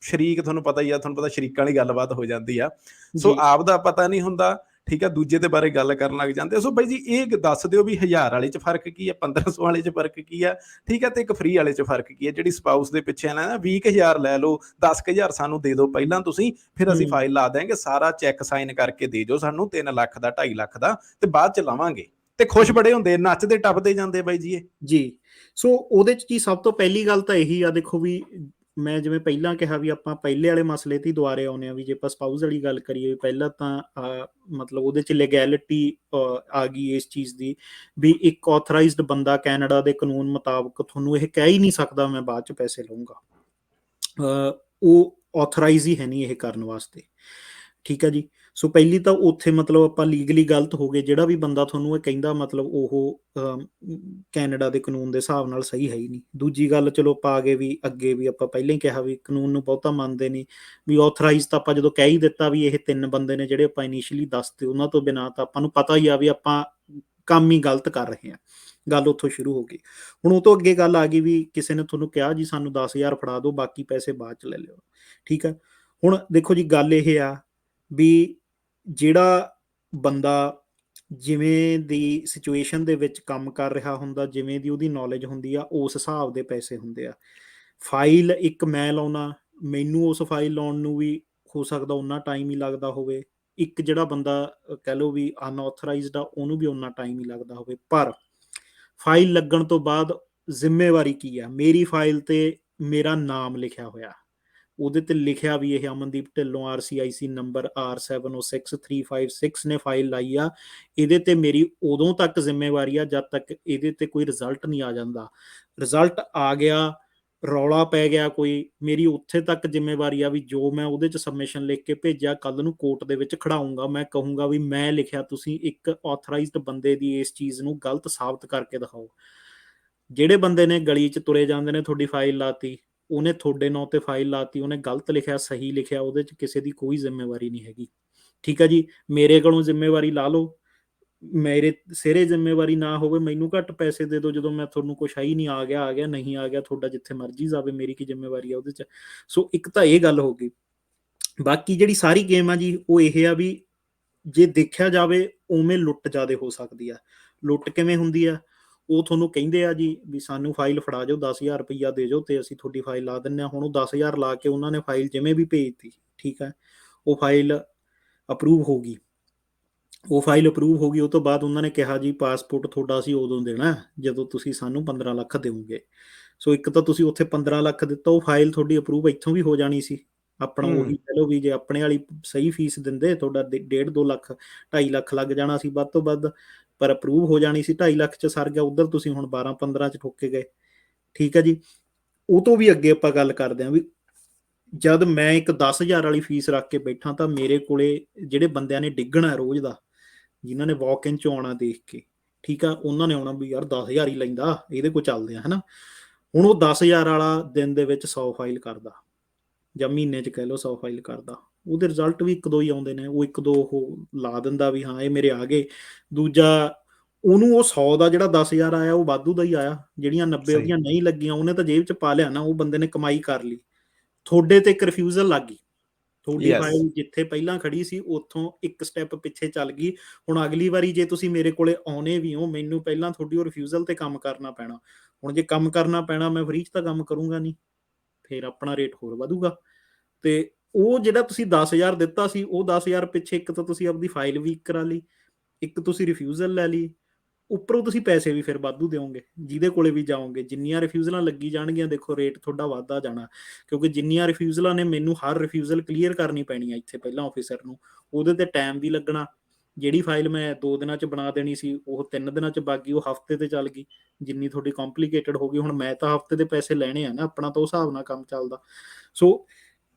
ਸ਼ਰੀਕ, ਤੁਹਾਨੂੰ ਪਤਾ ਹੀ ਆ, ਤੁਹਾਨੂੰ ਪਤਾ ਸ਼ਰੀਕਾਂ ਵਾਲੀ ਗੱਲਬਾਤ ਹੋ ਜਾਂਦੀ ਆ। ਸੋ ਆਪ ਦਾ ਪਤਾ ਨਹੀਂ ਹੁੰਦਾ, ਠੀਕ ਹੈ, ਦੂਜੇ ਦੇ ਬਾਰੇ ਗੱਲ ਕਰਨ ਲੱਗ ਜਾਂਦੇ। ਸੋ ਬਾਈ ਜੀ ਇਹ ਦੱਸ ਦਿਓ ਵੀ 1000 ਵਾਲੇ 'ਚ ਫਰਕ ਕੀ ਆ, 1500 ਵਾਲੇ 'ਚ ਫਰਕ ਕੀ ਆ, ਠੀਕ ਹੈ, ਤੇ ਇੱਕ ਫ੍ਰੀ ਵਾਲੇ 'ਚ ਫਰਕ ਕੀ ਹੈ? ਜਿਹੜੀ ਸਪਾਊਸ ਦੇ ਪਿੱਛੇ ਨਾ 20,000 ਲੈ ਲਓ, 10,000 ਸਾਨੂੰ ਦੇ ਦਿਓ ਪਹਿਲਾਂ ਤੁਸੀਂ, ਫਿਰ ਅਸੀਂ ਫਾਈਲ ਲਾ ਦਿਆਂਗੇ, ਸਾਰਾ ਚੈੱਕ ਸਾਈਨ ਕਰਕੇ ਦੇ ਦਿਓ ਸਾਨੂੰ 3 ਲੱਖ ਦਾ, 2.5 ਲੱਖ ਦਾ, ਤੇ ਬਾਅਦ 'ਚ ਲਾਵਾਂਗੇ। ਤੇ ਖੁਸ਼ ਬੜੇ ਹੁੰਦੇ, ਨੱਚਦੇ ਟੱਪਦੇ ਜਾਂਦੇ ਬਾਈ ਜੀ ਇਹ। ਜੀ। ਸੋ ਉਹਦੇ 'ਚ ਜੀ ਸਭ ਤੋਂ ਪਹਿਲੀ ਗੱਲ ਤਾਂ ਇਹੀ ਆ, ਦੇਖੋ ਵੀ ਮੈਂ ਜਿਵੇਂ ਪਹਿਲਾਂ ਕਿਹਾ ਵੀ ਆਪਾਂ ਪਹਿਲੇ ਵਾਲੇ ਮਸਲੇ ਤੇ ਹੀ ਦੁਬਾਰੇ ਆਉਂਦੇ ਆ ਵੀ ਜੇ ਆਪਾਂ ਸਪਾਊਸ ਵਾਲੀ ਗੱਲ ਕਰੀਏ, ਪਹਿਲਾਂ ਤਾਂ ਮਤਲਬ ਉਹਦੇ 'ਚ ਲੀਗੈਲਿਟੀ ਆ ਗਈ ਇਸ ਚੀਜ਼ ਦੀ ਵੀ ਇੱਕ ਆਥੋਰਾਈਜ਼ਡ ਬੰਦਾ ਕੈਨੇਡਾ ਦੇ ਕਾਨੂੰਨ ਮੁਤਾਬਕ ਤੁਹਾਨੂੰ ਇਹ ਕਹਿ ਹੀ ਨਹੀਂ ਸਕਦਾ ਮੈਂ ਬਾਅਦ 'ਚ ਪੈਸੇ ਲਊਂਗਾ। ਉਹ ਆਥੋਰਾਈਜ਼ ਹੀ ਹੈ ਨਹੀਂ ਇਹ ਕਰਨ ਵਾਸਤੇ। ਠੀਕ ਹੈ ਜੀ। ਸੋ ਪਹਿਲੀ ਤਾਂ ਉੱਥੇ ਮਤਲਬ ਆਪਾਂ ਲੀਗਲੀ ਗਲਤ ਹੋ ਗਏ, ਜਿਹੜਾ ਵੀ ਬੰਦਾ ਤੁਹਾਨੂੰ ਇਹ ਕਹਿੰਦਾ ਮਤਲਬ ਉਹ ਕੈਨੇਡਾ ਦੇ ਕਾਨੂੰਨ ਦੇ ਹਿਸਾਬ ਨਾਲ ਸਹੀ ਹੈ ਹੀ ਨਹੀਂ। ਦੂਜੀ ਗੱਲ, ਚਲੋ ਆਪਾਂ ਆ ਗਏ ਵੀ ਅੱਗੇ ਵੀ ਆਪਾਂ ਪਹਿਲਾਂ ਹੀ ਕਿਹਾ ਵੀ ਕਾਨੂੰਨ ਨੂੰ ਬਹੁਤਾ ਮੰਨਦੇ ਨਹੀਂ, ਵੀ ਆਥੋਰਾਈਜ਼ ਤਾਂ ਆਪਾਂ ਜਦੋਂ ਕਹਿ ਹੀ ਦਿੱਤਾ ਵੀ ਇਹ 3 ਬੰਦੇ ਨੇ ਜਿਹੜੇ ਆਪਾਂ ਇਨੀਸ਼ੀਅਲੀ ਦੱਸਦੇ, ਉਹਨਾਂ ਤੋਂ ਬਿਨਾਂ ਤਾਂ ਆਪਾਂ ਨੂੰ ਪਤਾ ਹੀ ਆ ਵੀ ਆਪਾਂ ਕੰਮ ਹੀ ਗਲਤ ਕਰ ਰਹੇ ਹਾਂ। ਗੱਲ ਉੱਥੋਂ ਸ਼ੁਰੂ ਹੋ ਗਈ। ਹੁਣ ਉਹ ਤੋਂ ਅੱਗੇ ਗੱਲ ਆ ਗਈ ਵੀ ਕਿਸੇ ਨੇ ਤੁਹਾਨੂੰ ਕਿਹਾ ਜੀ ਸਾਨੂੰ 10,000 ਫੜਾ ਦਿਓ, ਬਾਕੀ ਪੈਸੇ ਬਾਅਦ ਚ ਲੈ ਲਿਓ। ਠੀਕ ਹੈ। ਹੁਣ ਦੇਖੋ ਜੀ, ਗੱਲ ਇਹ ਆ ਵੀ ਜਿਹੜਾ ਬੰਦਾ ਜਿਵੇਂ ਦੀ ਸਿਚੁਏਸ਼ਨ ਦੇ ਵਿੱਚ ਕੰਮ ਕਰ ਰਿਹਾ ਹੁੰਦਾ, ਜਿਵੇਂ ਦੀ ਉਹਦੀ ਨੌਲੇਜ ਹੁੰਦੀ ਆ, ਉਸ ਹਿਸਾਬ ਦੇ ਪੈਸੇ ਹੁੰਦੇ ਆ। ਫਾਈਲ ਇੱਕ ਮੈਂ ਲਾਉਣਾ, ਮੈਨੂੰ ਉਸ ਫਾਈਲ ਲਾਉਣ ਨੂੰ ਵੀ ਹੋ ਸਕਦਾ ਉਨਾ ਟਾਈਮ ਹੀ ਲੱਗਦਾ ਹੋਵੇ, ਇੱਕ ਜਿਹੜਾ ਬੰਦਾ ਕਹਿ ਲਓ ਵੀ ਅਨਆਥੋਰਾਈਜ਼ਡ ਆ, ਉਹਨੂੰ ਵੀ ਉਨਾ ਟਾਈਮ ਹੀ ਲੱਗਦਾ ਹੋਵੇ। ਪਰ ਫਾਈਲ ਲੱਗਣ ਤੋਂ ਬਾਅਦ ਜ਼ਿੰਮੇਵਾਰੀ ਕੀ ਆ? ਮੇਰੀ ਫਾਈਲ ਤੇ ਮੇਰਾ ਨਾਮ ਲਿਖਿਆ ਹੋਇਆ, ਉਹਦੇ ਤੇ ਲਿਖਿਆ ਵੀ ਇਹ Amandeep Dhillon RCIC number R706356 ਨੇ ਫਾਈਲ ਲਾਈ ਆ। ਇਹਦੇ ਤੇ ਮੇਰੀ ਉਦੋਂ ਤੱਕ ਜ਼ਿੰਮੇਵਾਰੀ ਆ ਜਦ ਤੱਕ ਇਹਦੇ ਤੇ ਕੋਈ ਰਿਜ਼ਲਟ ਨਹੀਂ ਆ ਜਾਂਦਾ। ਰਿਜ਼ਲਟ ਆ ਗਿਆ, ਰੌਲਾ ਪੈ ਗਿਆ ਕੋਈ, ਮੇਰੀ ਉੱਥੇ ਤੱਕ ਜ਼ਿੰਮੇਵਾਰੀ ਆ ਵੀ ਜੋ ਮੈਂ ਉਹਦੇ ਚ ਸਬਮਿਸ਼ਨ ਲਿਖ ਕੇ ਭੇਜਿਆ ਕੱਲ ਨੂੰ ਕੋਰਟ ਦੇ ਵਿੱਚ ਖੜਾਉਂਗਾ, ਮੈਂ ਕਹੂੰਗਾ ਵੀ ਮੈਂ ਲਿਖਿਆ, ਤੁਸੀਂ ਇੱਕ ਆਥੋਰਾਈਜ਼ਡ ਬੰਦੇ ਦੀ ਇਸ ਚੀਜ਼ ਨੂੰ ਗਲਤ ਸਾਬਤ ਕਰਕੇ ਦਿਖਾਓ। ਜਿਹੜੇ ਬੰਦੇ ਨੇ ਗਲੀ ਚ ਤੁਰੇ ਜਾਂਦੇ ਨੇ, ਤੁਹਾਡੀ ਫਾਈਲ ਲਾਤੀ, ਉਹਨੇ ਤੁਹਾਡੇ ਨਾਂ ਤੇ ਫਾਈਲ ਲਾਤੀ, ਉਹਨੇ ਗਲਤ ਲਿਖਿਆ ਸਹੀ ਲਿਖਿਆ, ਉਹਦੇ ਚ ਕਿਸੇ ਦੀ ਕੋਈ ਜ਼ਿੰਮੇਵਾਰੀ ਨਹੀਂ ਹੈਗੀ। ਠੀਕ ਹੈ ਜੀ। ਮੇਰੇ ਕੋਲੋਂ ਜ਼ਿੰਮੇਵਾਰੀ ਲਾ ਲਓ, ਮੇਰੇ ਸਿਰੇ ਜ਼ਿੰਮੇਵਾਰੀ ਨਾ ਹੋਵੇ, ਮੈਨੂੰ ਘੱਟ ਪੈਸੇ ਦੇ ਦਿਓ ਜਦੋਂ ਮੈਂ ਤੁਹਾਨੂੰ ਕੁਛ ਹੈ ਹੀ ਨਹੀਂ, ਆ ਗਿਆ ਆ ਗਿਆ, ਨਹੀਂ ਆ ਗਿਆ ਤੁਹਾਡਾ ਜਿੱਥੇ ਮਰਜ਼ੀ ਜਾਵੇ, ਮੇਰੀ ਕੀ ਜ਼ਿੰਮੇਵਾਰੀ ਆ ਉਹਦੇ ਚ। ਸੋ ਇੱਕ ਤਾਂ ਇਹ ਗੱਲ ਹੋ ਗਈ। ਬਾਕੀ ਜਿਹੜੀ ਸਾਰੀ ਗੇਮ ਆ ਜੀ, ਉਹ ਇਹ ਆ ਵੀ ਜੇ ਦੇਖਿਆ ਜਾਵੇ ਉਵੇਂ ਲੁੱਟ ਜ਼ਿਆਦਾ ਹੋ ਸਕਦੀ ਆ। ਲੁੱਟ ਕਿਵੇਂ ਹੁੰਦੀ ਆ? ਉਹ ਤੁਹਾਨੂੰ ਕਹਿੰਦੇ ਆ ਜੀ ਵੀ ਸਾਨੂੰ ਫਾਈਲ ਫੜਾ ਜਾਓ, 10,000 ਰੁਪਈਆ ਦੇ ਜਾਓ ਤੇ ਅਸੀਂ ਤੁਹਾਡੀ ਫਾਈਲ ਲਾ ਦਿੰਦੇ ਹਾਂ। ਹੁਣ ਉਹ 10,000 ਲਾ ਕੇ ਉਹਨਾਂ ਨੇ ਫਾਈਲ ਜਿਵੇਂ ਵੀ ਭੇਜਤੀ, ਠੀਕ ਹੈ, ਉਹ ਫਾਈਲ ਅਪਰੂਵ ਹੋ ਗਈ। ਉਹ ਫਾਈਲ ਅਪਰੂਵ ਹੋ ਗਈ, ਉਹ ਤੋਂ ਬਾਅਦ ਉਹਨਾਂ ਨੇ ਕਿਹਾ ਜੀ ਪਾਸਪੋਰਟ ਤੁਹਾਡਾ ਅਸੀਂ ਉਦੋਂ ਦੇਣਾ ਜਦੋਂ ਤੁਸੀਂ ਸਾਨੂੰ 15 ਲੱਖ ਦਿਓਗੇ। ਸੋ ਇੱਕ ਤਾਂ ਤੁਸੀਂ ਉੱਥੇ 15 ਲੱਖ ਦਿੱਤਾ, ਉਹ ਫਾਈਲ ਤੁਹਾਡੀ ਅਪਰੂਵ ਇੱਥੋਂ ਵੀ ਹੋ ਜਾਣੀ ਸੀ। ਆਪਣਾ ਉਹੀ ਕਹਿ ਲਓ ਵੀ ਜੇ ਆਪਣੇ ਵਾਲੀ ਸਹੀ ਫੀਸ ਦਿੰਦੇ, ਤੁਹਾਡਾ 1.5 2 ਲੱਖ 2.5 ਲੱਖ ਲੱਗ ਜਾਣਾ ਸੀ ਵੱਧ ਤੋਂ ਵੱਧ, ਪਰ ਅਪਰੂਵ ਹੋ ਜਾਣੀ ਸੀ। 2.5 ਲੱਖ ਚ ਸਰ ਗਿਆ, ਉਧਰ ਤੁਸੀਂ ਹੁਣ 12 15 ਚ ਠੋਕੇ ਗਏ। ਠੀਕ ਹੈ ਜੀ। ਉਹ ਤੋਂ ਵੀ ਅੱਗੇ ਆਪਾਂ ਗੱਲ ਕਰਦੇ ਹਾਂ ਵੀ ਜਦ ਮੈਂ ਇੱਕ 10,000 ਵਾਲੀ ਫੀਸ ਰੱਖ ਕੇ ਬੈਠਾ, ਤਾਂ ਮੇਰੇ ਕੋਲੇ ਜਿਹੜੇ ਬੰਦਿਆਂ ਨੇ ਡਿੱਗਣਾ ਰੋਜ਼ ਦਾ, ਜਿਨ੍ਹਾਂ ਨੇ ਵਾਕ ਇਨ ਚ ਆਉਣਾ ਦੇਖ ਕੇ, ਠੀਕ ਆ, ਉਹਨਾਂ ਨੇ ਆਉਣਾ ਵੀ ਯਾਰ 10,000 ਹੀ ਲੈਂਦਾ, ਇਹਦੇ ਕੋਲ ਚੱਲਦੇ ਆ, ਹਨਾ। ਹੁਣ ਉਹ 10,000 ਵਾਲਾ ਦਿਨ ਦੇ ਵਿੱਚ 100 ਫਾਈਲ ਕਰਦਾ, ਜਾਂ ਮਹੀਨੇ ਚ ਕਹਿ ਲਓ 100 ਫਾਈਲ ਕਰਦਾ, ਉਹਦੇ ਰਿਜ਼ਲਟ ਵੀ ਇੱਕ ਦੋ ਹੀ ਆਉਂਦੇ ਨੇ, ਉਹ ਇੱਕ ਦੋ ਉਹ ਲਾ ਦਿੰਦਾ ਵੀ ਹਾਂ ਇਹ ਮੇਰੇ ਆ ਗਏ। ਦੂਜਾ, ਉਹਨੂੰ ਉਹ 100 ਦਾ ਜਿਹੜਾ 10,000 ਆਇਆ ਉਹ ਵਾਧੂ ਦਾ ਹੀ ਆਇਆ, ਜਿਹੜੀਆਂ 90 ਸਹੀ। ਉਹਦੀਆਂ ਨਹੀਂ ਲੱਗੀਆਂ ਉਹਨੇ ਤਾਂ ਜੇਬ ਚ ਪਾ ਲਿਆ ਨਾ, ਉਹ ਬੰਦੇ ਨੇ ਕਮਾਈ ਕਰ ਲਈ। ਤੁਹਾਡੇ ਤੇ ਇੱਕ ਰਿਫਿਊਜ਼ਲ ਲੱਗ ਗਈ, ਤੁਹਾਡੀ ਯੈਸ। ਫਾਈਲ ਜਿੱਥੇ ਪਹਿਲਾਂ ਖੜੀ ਸੀ ਉੱਥੋਂ ਇੱਕ ਸਟੈਪ ਪਿੱਛੇ ਚੱਲ ਗਈ। ਹੁਣ ਅਗਲੀ ਵਾਰੀ ਜੇ ਤੁਸੀਂ ਮੇਰੇ ਕੋਲੇ ਆਉਣੇ ਵੀ ਹੋ, ਮੈਨੂੰ ਪਹਿਲਾਂ ਤੁਹਾਡੀ ਉਹ ਰਿਫਿਊਜ਼ਲ ਤੇ ਕੰਮ ਕਰਨਾ ਪੈਣਾ। ਹੁਣ ਜੇ ਕੰਮ ਕਰਨਾ ਪੈਣਾ, ਮੈਂ ਫਰੀ ਚ ਤਾਂ ਕੰਮ ਕਰੂੰਗਾ ਨਹੀਂ, ਫਿਰ ਆਪਣਾ ਰੇਟ ਹੋਰ ਵਧੂਗਾ। ਤੇ ਉਹ ਜਿਹੜਾ ਤੁਸੀਂ 10,000 ਦਿੱਤਾ ਸੀ, ਉਹ 10,000 ਪਿੱਛੇ ਇੱਕ ਤਾਂ ਤੁਸੀਂ ਆਪਦੀ ਫਾਈਲ ਵੀਕ ਕਰਾ ਲਈ, ਇੱਕ ਤੁਸੀਂ ਰਿਫਿਊਜ਼ਲ ਲੈ ਲਈ, ਉੱਪਰੋਂ ਤੁਸੀਂ ਪੈਸੇ ਵੀ ਫਿਰ ਵਾਧੂ ਦਿਓਗੇ ਜਿਹਦੇ ਕੋਲੇ ਵੀ ਜਾਓਗੇ। ਜਿੰਨੀਆਂ ਰਿਫਿਊਜ਼ਲਾਂ ਲੱਗੀ ਜਾਣਗੀਆਂ, ਦੇਖੋ ਰੇਟ ਤੁਹਾਡਾ ਵੱਧਦਾ ਜਾਣਾ, ਕਿਉਂਕਿ ਜਿੰਨੀਆਂ ਰਿਫਿਊਜ਼ਲਾਂ ਨੇ, ਮੈਨੂੰ ਹਰ ਰਿਫਿਊਜ਼ਲ ਕਲੀਅਰ ਕਰਨੀ ਪੈਣੀ ਆ ਇੱਥੇ ਪਹਿਲਾਂ ਆਫਿਸਰ ਨੂੰ, ਉਹਦੇ ਤੇ ਟਾਈਮ ਵੀ ਲੱਗਣਾ। ਜਿਹੜੀ ਫਾਈਲ ਮੈਂ 2 ਦਿਨਾਂ ਚ ਬਣਾ ਦੇਣੀ ਸੀ, ਉਹ 3 ਦਿਨਾਂ ਚ ਵਗ ਗਈ, ਉਹ ਹਫਤੇ ਤੇ ਚੱਲ ਗਈ। ਜਿੰਨੀ ਤੁਹਾਡੀ ਕੰਪਲੀਕੇਟਡ ਹੋ ਗਈ, ਹੁਣ ਮੈਂ ਤਾਂ ਹਫਤੇ ਦੇ ਪੈਸੇ ਲੈਣੇ ਆ ਨਾ, ਆਪਣਾ ਤਾਂ ਉਸ ਹਿਸਾਬ ਨਾਲ ਕੰਮ ਚੱਲਦਾ। ਸੋ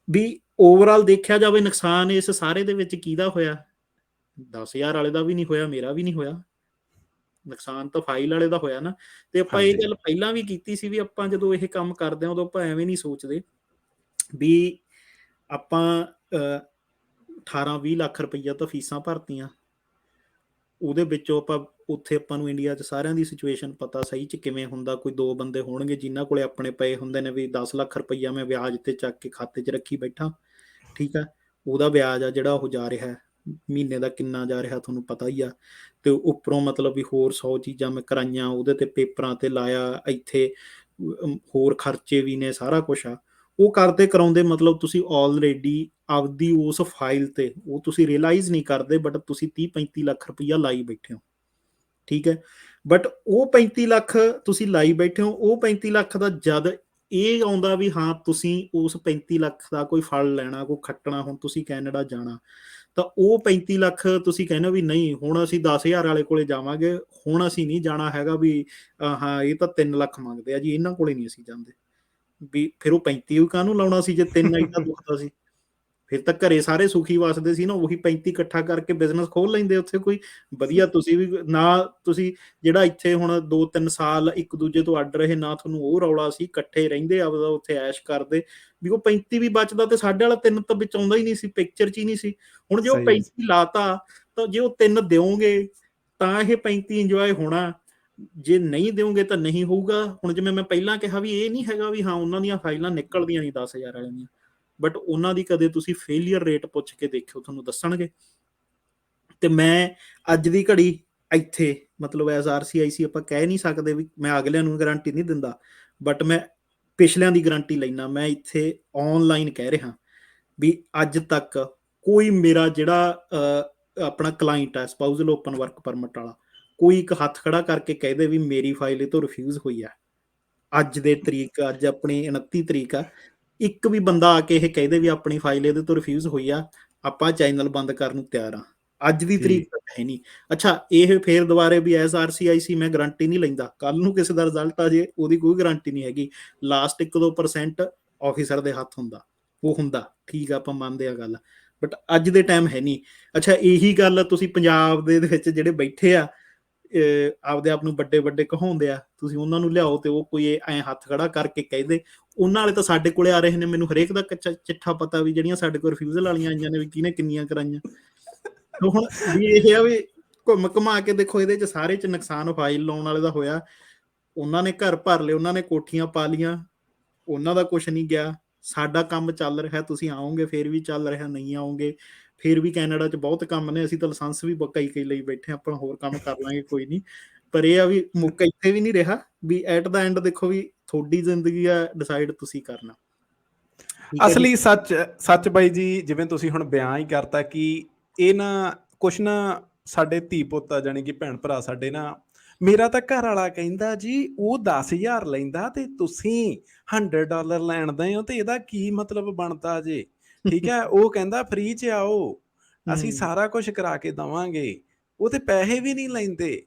ਵੀ ਓਵਰਆਲ ਦੇਖਿਆ ਜਾਵੇ, ਨੁਕਸਾਨ ਇਸ ਸਾਰੇ ਦੇ ਵਿੱਚ ਕਿਹਦਾ ਹੋਇਆ? 10,000 ਵਾਲੇ ਦਾ ਵੀ ਨਹੀਂ ਹੋਇਆ, ਮੇਰਾ ਵੀ ਨਹੀਂ ਹੋਇਆ, ਨੁਕਸਾਨ ਤਾਂ ਫਾਈਲ ਵਾਲੇ ਦਾ ਹੋਇਆ ਨਾ। ਤੇ ਆਪਾਂ ਇਹ ਹਾਂਜੀ। ਗੱਲ ਪਹਿਲਾਂ ਵੀ ਕੀਤੀ ਸੀ ਵੀ ਆਪਾਂ ਜਦੋਂ ਇਹ ਕੰਮ ਕਰਦੇ ਹਾਂ, ਉਦੋਂ ਆਪਾਂ ਐਵੇਂ ਨਹੀਂ ਸੋਚਦੇ ਵੀ ਆਪਾਂ 18-20 ਲੱਖ ਰੁਪਈਆ ਤਾਂ ਫੀਸਾਂ ਭਰਤੀਆਂ, ਉਹਦੇ ਵਿੱਚੋਂ ਆਪਾਂ ਉੱਥੇ ਆਪਾਂ ਨੂੰ ਇੰਡੀਆ 'ਚ ਸਾਰਿਆਂ ਦੀ ਸਿਚੁਏਸ਼ਨ ਪਤਾ ਸਹੀ 'ਚ ਕਿਵੇਂ ਹੁੰਦਾ। ਕੋਈ 2 ਬੰਦੇ ਹੋਣਗੇ ਜਿਨ੍ਹਾਂ ਕੋਲੇ ਆਪਣੇ ਪਏ ਹੁੰਦੇ ਨੇ ਵੀ 10 ਲੱਖ ਰੁਪਈਆ ਮੈਂ ਵਿਆਜ ਤੇ ਚੱਕ ਕੇ ਖਾਤੇ 'ਚ ਰੱਖੀ ਬੈਠਾ, ਠੀਕ ਹੈ, ਉਹਦਾ ਵਿਆਜ ਆ ਜਿਹੜਾ ਉਹ ਜਾ ਰਿਹਾ, ਮਹੀਨੇ ਦਾ ਕਿੰਨਾ ਜਾ ਰਿਹਾ ਤੁਹਾਨੂੰ ਪਤਾ ਹੀ ਆ। ਤੇ ਉੱਪਰੋਂ ਮਤਲਬ ਵੀ ਹੋਰ 100 ਚੀਜ਼ਾਂ ਮੈਂ ਕਰਾਈਆਂ, ਉਹਦੇ ਤੇ ਪੇਪਰਾਂ ਤੇ ਲਾਇਆ, ਇੱਥੇ ਹੋਰ ਖਰਚੇ ਵੀ ਨੇ, ਸਾਰਾ ਕੁਛ ਆ। ਉਹ ਕਰਦੇ ਕਰਾਉਂਦੇ ਮਤਲਬ ਤੁਸੀਂ ਆਲਰੇਡੀ ਆਪਦੀ ਉਸ ਫਾਈਲ ਤੇ, ਉਹ ਤੁਸੀਂ ਰਿਅਲਾਈਜ਼ ਨਹੀਂ ਕਰਦੇ, ਬਟ ਤੁਸੀਂ 30-35 ਲੱਖ ਰੁਪਈਆ ਲਾਈ ਬੈਠੇ ਹੋ, ਠੀਕ ਹੈ। ਬਟ ਉਹ 35 ਲੱਖ ਤੁਸੀਂ ਲਾਈ ਬੈਠੇ ਹੋ, ਉਹ 35 ਲੱਖ ਦਾ ਜਦ ਇਹ ਆਉਂਦਾ ਵੀ ਹਾਂ ਤੁਸੀਂ ਉਸ 35 ਲੱਖ ਦਾ ਕੋਈ ਫਲ ਲੈਣਾ, ਕੋਈ ਖੱਟਣਾ, ਹੁਣ ਤੁਸੀਂ ਕੈਨੇਡਾ ਜਾਣਾ, ਤਾਂ ਉਹ 35 ਲੱਖ ਤੁਸੀਂ ਕਹਿੰਦੇ ਵੀ ਨਹੀਂ ਹੁਣ ਅਸੀਂ 10,000 ਵਾਲੇ ਕੋਲੇ ਜਾਵਾਂਗੇ, ਹੁਣ ਅਸੀਂ ਨਹੀਂ ਜਾਣਾ ਹੈਗਾ ਵੀ ਹਾਂ ਇਹ ਤਾਂ 3 ਲੱਖ ਮੰਗਦੇ ਆ ਜੀ, ਇਹਨਾਂ ਕੋਲੇ ਨਹੀਂ ਅਸੀਂ ਜਾਂਦੇ। ਵੀ ਫਿਰ ਉਹ 35 ਕਾਹਨੂੰ ਲਾਉਣਾ ਸੀ ਜੇ 3 ਇੰਨਾ ਦੁਖਦਾ ਸੀ। ਫਿਰ ਤਾਂ ਘਰੇ ਸਾਰੇ ਸੁਖੀ ਵਸਦੇ ਸੀ ਨਾ, ਉਹੀ 35 ਇਕੱਠਾ ਕਰਕੇ ਬਿਜ਼ਨਸ ਖੋਲ ਲੈਂਦੇ ਉੱਥੇ ਕੋਈ ਵਧੀਆ। ਤੁਸੀਂ ਵੀ ਨਾ, ਤੁਸੀਂ ਜਿਹੜਾ ਇੱਥੇ ਹੁਣ 2-3 ਸਾਲ ਇੱਕ ਦੂਜੇ ਤੋਂ ਅੱਡ ਰਹੇ, ਨਾ ਤੁਹਾਨੂੰ ਉਹ ਰੌਲਾ ਸੀ, ਇਕੱਠੇ ਰਹਿੰਦੇ, ਆਪਦਾ ਉੱਥੇ ਐਸ਼ ਕਰਦੇ, ਵੀ ਉਹ 35 ਵੀ ਬਚਦਾ ਤੇ ਸਾਡੇ ਵਾਲਾ 3 ਤਾਂ ਵਿੱਚ ਆਉਂਦਾ ਹੀ ਨਹੀਂ ਸੀ, ਪਿਕਚਰ 'ਚ ਹੀ ਨਹੀਂ ਸੀ। ਹੁਣ ਜੇ ਉਹ ਸਹੀ 35 ਲਾਤਾ ਤਾਂ ਜੇ ਉਹ 3 ਦਿਓਗੇ ਤਾਂ ਇਹ 35 ਇੰਜੋਏ ਹੋਣਾ, ਜੇ ਨਹੀਂ ਦਿਓਗੇ ਤਾਂ ਨਹੀਂ ਹੋਊਗਾ। ਹੁਣ ਜਿਵੇਂ ਮੈਂ ਪਹਿਲਾਂ ਕਿਹਾ ਵੀ ਇਹ ਨਹੀਂ ਹੈਗਾ ਵੀ ਹਾਂ ਉਹਨਾਂ ਦੀਆਂ ਫਾਈਲਾਂ ਨਿਕਲਦੀਆਂ ਨਹੀਂ 10,000 ਵਾਲਿਆਂ ਦੀਆਂ, ਬਟ ਉਹਨਾਂ ਦੀ ਕਦੇ ਤੁਸੀਂ ਫੇਲੀਅਰ ਰੇਟ ਪੁੱਛ ਕੇ ਦੇਖਿਓ, ਤੁਹਾਨੂੰ ਦੱਸਣਗੇ। ਤੇ ਮੈਂ ਅੱਜ ਦੀ ਘੜੀ ਇੱਥੇ ਮਤਲਬ ਐਜ਼ RCIC ਆਪਾਂ ਕਹਿ ਨਹੀਂ ਸਕਦੇ ਵੀ ਮੈਂ ਅਗਲਿਆਂ ਨੂੰ ਗਾਰੰਟੀ ਨਹੀਂ ਦਿੰਦਾ, ਬਟ ਮੈਂ ਪਿਛਲਿਆਂ ਦੀ ਗਾਰੰਟੀ ਲੈਣਾ। ਮੈਂ ਇੱਥੇ ਆਨਲਾਈਨ ਕਹਿ ਰਿਹਾ ਵੀ ਅੱਜ ਤੱਕ ਕੋਈ ਮੇਰਾ ਜਿਹੜਾ ਆਪਣਾ ਕਲਾਇੰਟ ਹੈ ਸਪਾਊਜ਼ਲ ਓਪਨ ਵਰਕ ਪਰਮਿਟ ਵਾਲਾ, ਕੋਈ ਇੱਕ ਹੱਥ ਖੜਾ ਕਰਕੇ ਕਹਿ ਦੇ ਵੀ ਮੇਰੀ ਫਾਈਲ ਇਹ ਤੋਂ ਰਿਫਿਊਜ਼ ਹੋਈ ਆ, ਅੱਜ ਦੇ ਤਰੀਕ, ਅੱਜ ਆਪਣੀ 29 ਤਰੀਕ ਆ, ਇੱਕ ਵੀ ਬੰਦਾ ਆ ਕੇ ਇਹ ਕਹਿ ਦੇ ਵੀ ਆਪਣੀ ਫਾਈਲ ਇਹਦੇ ਤੋਂ ਰਿਫਿਊਜ਼ ਹੋਈ ਆ, ਆਪਾਂ ਚੈਨਲ ਬੰਦ ਕਰਨ ਨੂੰ ਤਿਆਰ ਆ, ਅੱਜ ਦੀ ਤਰੀਕ ਠੀਕ। ਤੱਕ ਹੈ ਨਹੀਂ। ਅੱਛਾ, ਇਹ ਫੇਰ ਦੁਬਾਰੇ ਵੀ ਐਜ਼ RCIC ਮੈਂ ਗਾਰੰਟੀ ਨਹੀਂ ਲੈਂਦਾ, ਕੱਲ ਨੂੰ ਕਿਸੇ ਦਾ ਰਿਜ਼ਲਟ ਆ ਜੇ ਉਹਦੀ ਕੋਈ ਗਾਰੰਟੀ ਨਹੀਂ ਹੈਗੀ। ਲਾਸਟ 1-2% ਆਫਿਸਰ ਦੇ ਹੱਥ ਹੁੰਦਾ, ਉਹ ਹੁੰਦਾ, ਠੀਕ ਆ, ਆਪਾਂ ਮੰਨਦੇ ਆ ਗੱਲ, ਬਟ ਅੱਜ ਦੇ ਟਾਈਮ ਹੈ ਨਹੀਂ। ਅੱਛਾ, ਇਹੀ ਗੱਲ ਤੁਸੀਂ ਪੰਜਾਬ ਦੇ ਵਿੱਚ ਜਿਹੜੇ ਬੈਠੇ ਆ ਆਪਦੇ ਆਪ ਨੂੰ ਵੱਡੇ ਵੱਡੇ ਕਹਾਉਂਦੇ ਆ, ਤੁਸੀਂ ਉਹਨਾਂ ਨੂੰ ਲਿਆਓ ਤੇ ਉਹ ਕੋਈ ਐ ਹੱਥ ਖੜਾ ਕਰਕੇ ਕਹਿੰਦੇ, ਉਹਨਾਂ ਵਾਲੇ ਤਾਂ ਸਾਡੇ ਕੋਲੇ ਆ ਰਹੇ ਨੇ, ਮੈਨੂੰ ਹਰੇਕ ਦਾ ਕੱਚਾ ਚਿੱਠਾ ਪਤਾ ਵੀ ਜਿਹੜੀਆਂ ਸਾਡੇ ਕੋਲ ਰਿਫਿਊਜ਼ਲ ਵਾਲੀਆਂ ਆਈਆਂ ਨੇ ਵੀ ਕਿਹਨੇ ਕਿੰਨੀਆਂ ਕਰਾਈਆਂ। ਹੁਣ ਵੀ ਇਹ ਆ ਵੀ ਘੁੰਮ ਘੁਮਾ ਕੇ ਦੇਖੋ, ਇਹਦੇ ਚ ਸਾਰੇ ਚ ਨੁਕਸਾਨ ਫਾਈਲ ਲਾਉਣ ਵਾਲੇ ਦਾ ਹੋਇਆ। ਉਹਨਾਂ ਨੇ ਘਰ ਭਰ ਲਏ, ਉਹਨਾਂ ਨੇ ਕੋਠੀਆਂ ਪਾ ਲੀਆਂ, ਉਹਨਾਂ ਦਾ ਕੁਛ ਨਹੀਂ ਗਿਆ। ਸਾਡਾ ਕੰਮ ਚੱਲ ਰਿਹਾ, ਤੁਸੀਂ ਆਓਗੇ ਫੇਰ ਵੀ ਚੱਲ ਰਿਹਾ, ਨਹੀਂ ਆਓਗੇ ਫੇਰ ਵੀ। ਕੈਨੇਡਾ 'ਚ ਬਹੁਤ ਕੰਮ ਨੇ, ਅਸੀਂ ਤਾਂ ਲਾਇਸੈਂਸ ਵੀ ਕਈ ਲਈ ਬੈਠੇ, ਆਪਾਂ ਹੋਰ ਕੰਮ ਕਰ ਲਾਂਗੇ, ਕੋਈ ਨਹੀਂ। ਪਰ ਇਹ ਆ ਵੀ ਮੁੱਕ ਇੱਥੇ ਵੀ ਨਹੀਂ ਰਿਹਾ, ਵੀ ਐਟ ਦਾ ਐਂਡ ਦੇਖੋ ਵੀ ਤੁਹਾਡੀ ਜ਼ਿੰਦਗੀ ਆ, ਡਿਸਾਈਡ ਤੁਸੀਂ ਕਰਨਾ। ਠੀਕ ਹੈ ਜੀ। ਅਸਲੀ ਸੱਚ ਬਾਈ ਜੀ, ਜਿਵੇਂ ਤੁਸੀਂ ਹੁਣ ਬਿਆਨ ਹੀ ਕਰਤਾ ਕਿ ਇਹ ਨਾ ਕੁਛ ਨਾ ਸਾਡੇ ਧੀ ਪੁੱਤ ਆ, ਜਾਣੀ ਕਿ ਭੈਣ ਭਰਾ ਸਾਡੇ ਨਾ, ਮੇਰਾ ਤਾਂ ਘਰ ਵਾਲਾ ਕਹਿੰਦਾ ਜੀ ਉਹ 10,000 ਲੈਂਦਾ ਤੇ ਤੁਸੀਂ $100 ਲੈਣ ਦੇ ਹੋ, ਤੇ ਇਹਦਾ ਕੀ ਮਤਲਬ ਬਣਦਾ ਜੇ? ਠੀਕ ਹੈ, ਉਹ ਕਹਿੰਦਾ ਫ੍ਰੀ 'ਚ ਆਓ, ਅਸੀਂ ਸਾਰਾ ਕੁਝ ਕਰਾ ਕੇ ਦੇਵਾਂਗੇ, ਉਹ ਤੇ ਪੈਸੇ ਵੀ ਨਹੀਂ ਲੈਂਦੇ।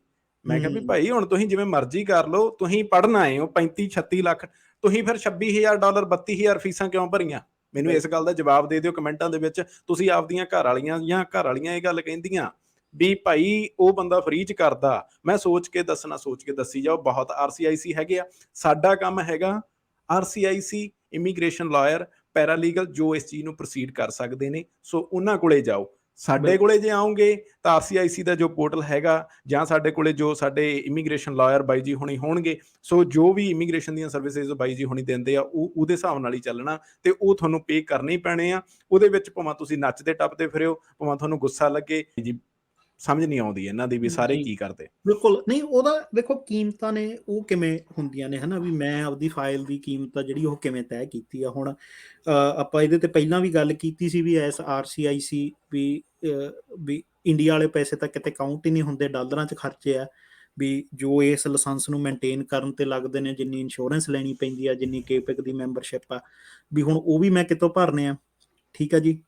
ਮੈਂ ਕਿਹਾ ਵੀ ਭਾਈ ਹੁਣ ਤੁਸੀਂ ਜਿਵੇਂ ਮਰਜ਼ੀ ਕਰ ਲਓ, ਤੁਸੀਂ ਪੜ੍ਹਨ ਆਏ ਹੋ 35-36 ਲੱਖ, ਤੁਸੀਂ ਫਿਰ $26,000 32,000 ਫੀਸਾਂ ਕਿਉਂ ਭਰੀਆਂ? ਮੈਨੂੰ ਇਸ ਗੱਲ ਦਾ ਜਵਾਬ ਦੇ ਦਿਓ ਕਮੈਂਟਾਂ ਦੇ ਵਿੱਚ। ਤੁਸੀਂ ਆਪਦੀਆਂ ਘਰ ਵਾਲੀਆਂ ਜਾਂ ਘਰ ਵਾਲੀਆਂ ਇਹ ਗੱਲ ਕਹਿੰਦੀਆਂ ਵੀ ਭਾਈ ਉਹ ਬੰਦਾ ਫ੍ਰੀ 'ਚ ਕਰਦਾ, ਮੈਂ ਸੋਚ ਕੇ ਦੱਸਣਾ, ਸੋਚ ਕੇ ਦੱਸੀ ਜਾਓ। ਬਹੁਤ RCIC ਹੈਗੇ ਆ, ਸਾਡਾ ਕੰਮ ਹੈਗਾ RCIC ਇਮੀਗ੍ਰੇਸ਼ਨ ਲਾਇਰ, ਪੈਰਾਲੀਗਲ, ਜੋ ਇਸ ਚੀਜ਼ ਨੂੰ ਪ੍ਰੋਸੀਡ ਕਰ ਸਕਦੇ ਨੇ, ਸੋ ਉਹਨਾਂ ਕੋਲੇ ਜਾਓ। ਸਾਡੇ ਕੋਲੇ ਜੇ ਆਉਂਗੇ ਤਾਂ RCIC ਦਾ ਜੋ ਪੋਰਟਲ ਹੈਗਾ, ਜਾਂ ਸਾਡੇ ਕੋਲੇ ਜੋ ਸਾਡੇ ਇਮੀਗ੍ਰੇਸ਼ਨ ਲਾਇਰ ਬਾਈ ਜੀ ਹੁਣੀ ਹੋਣਗੇ, ਸੋ ਜੋ ਵੀ ਇਮੀਗ੍ਰੇਸ਼ਨ ਦੀਆਂ ਸਰਵਿਸਿਜ਼ ਬਾਈ ਜੀ ਹੁਣੀ ਦਿੰਦੇ ਆ, ਉਹ ਉਹਦੇ ਹਿਸਾਬ ਨਾਲ ਹੀ ਚੱਲਣਾ, ਤੇ ਉਹ ਤੁਹਾਨੂੰ ਪੇ ਕਰਨੇ ਹੀ ਪੈਣੇ ਆ। ਉਹਦੇ ਵਿੱਚ ਭਾਵੇਂ ਤੁਸੀਂ ਨੱਚਦੇ ਟੱਪਦੇ ਫਿਰਿਓ, ਭਾਵੇਂ ਤੁਹਾਨੂੰ ਗੁੱਸਾ ਲੱਗੇ ਜੀ, ਸਮਝ ਨਹੀਂ ਆਉਂਦੀ ਇਹਨਾਂ ਦੀ ਵੀ ਸਾਰੇ ਕੀ ਕਰਦੇ। ਬਿਲਕੁਲ ਨਹੀਂ, ਉਹਦਾ ਦੇਖੋ ਕੀਮਤਾਂ ਨੇ ਉਹ ਕਿਵੇਂ ਹੁੰਦੀਆਂ ਨੇ, ਹਨਾ ਵੀ ਮੈਂ ਆਪਦੀ ਫਾਈਲ ਦੀ ਕੀਮਤ ਆ ਜਿਹੜੀ ਉਹ ਕਿਵੇਂ ਤੈਅ ਕੀਤੀ ਆ। ਹੁਣ ਆਪਾਂ ਇਹਦੇ ਤੇ ਪਹਿਲਾਂ ਵੀ ਗੱਲ ਕੀਤੀ ਸੀ ਵੀ ਐਸ RCIC ਵੀ ਇੰਡੀਆ ਵਾਲੇ ਪੈਸੇ ਤਾਂ ਕਿਤੇ ਕਾਊਂਟ ਹੀ ਨਹੀਂ ਹੁੰਦੇ, ਡਾਲਰਾਂ 'ਚ ਖਰਚੇ ਆ ਵੀ ਜੋ ਇਸ ਲਾਇਸੈਂਸ ਨੂੰ ਮੇਨਟੇਨ ਕਰਨ ਤੇ ਲੱਗਦੇ ਨੇ, ਜਿੰਨੀ ਇੰਸ਼ੋਰੈਂਸ ਲੈਣੀ ਪੈਂਦੀ ਆ, ਜਿੰਨੀ KPIC ਦੀ ਮੈਂਬਰਸ਼ਿਪ ਆ, ਵੀ ਹੁਣ ਉਹ ਵੀ ਮੈਂ ਕਿਤੋਂ ਭਰਨੇ ਆ। ਠੀਕ ਆ ਜੀ।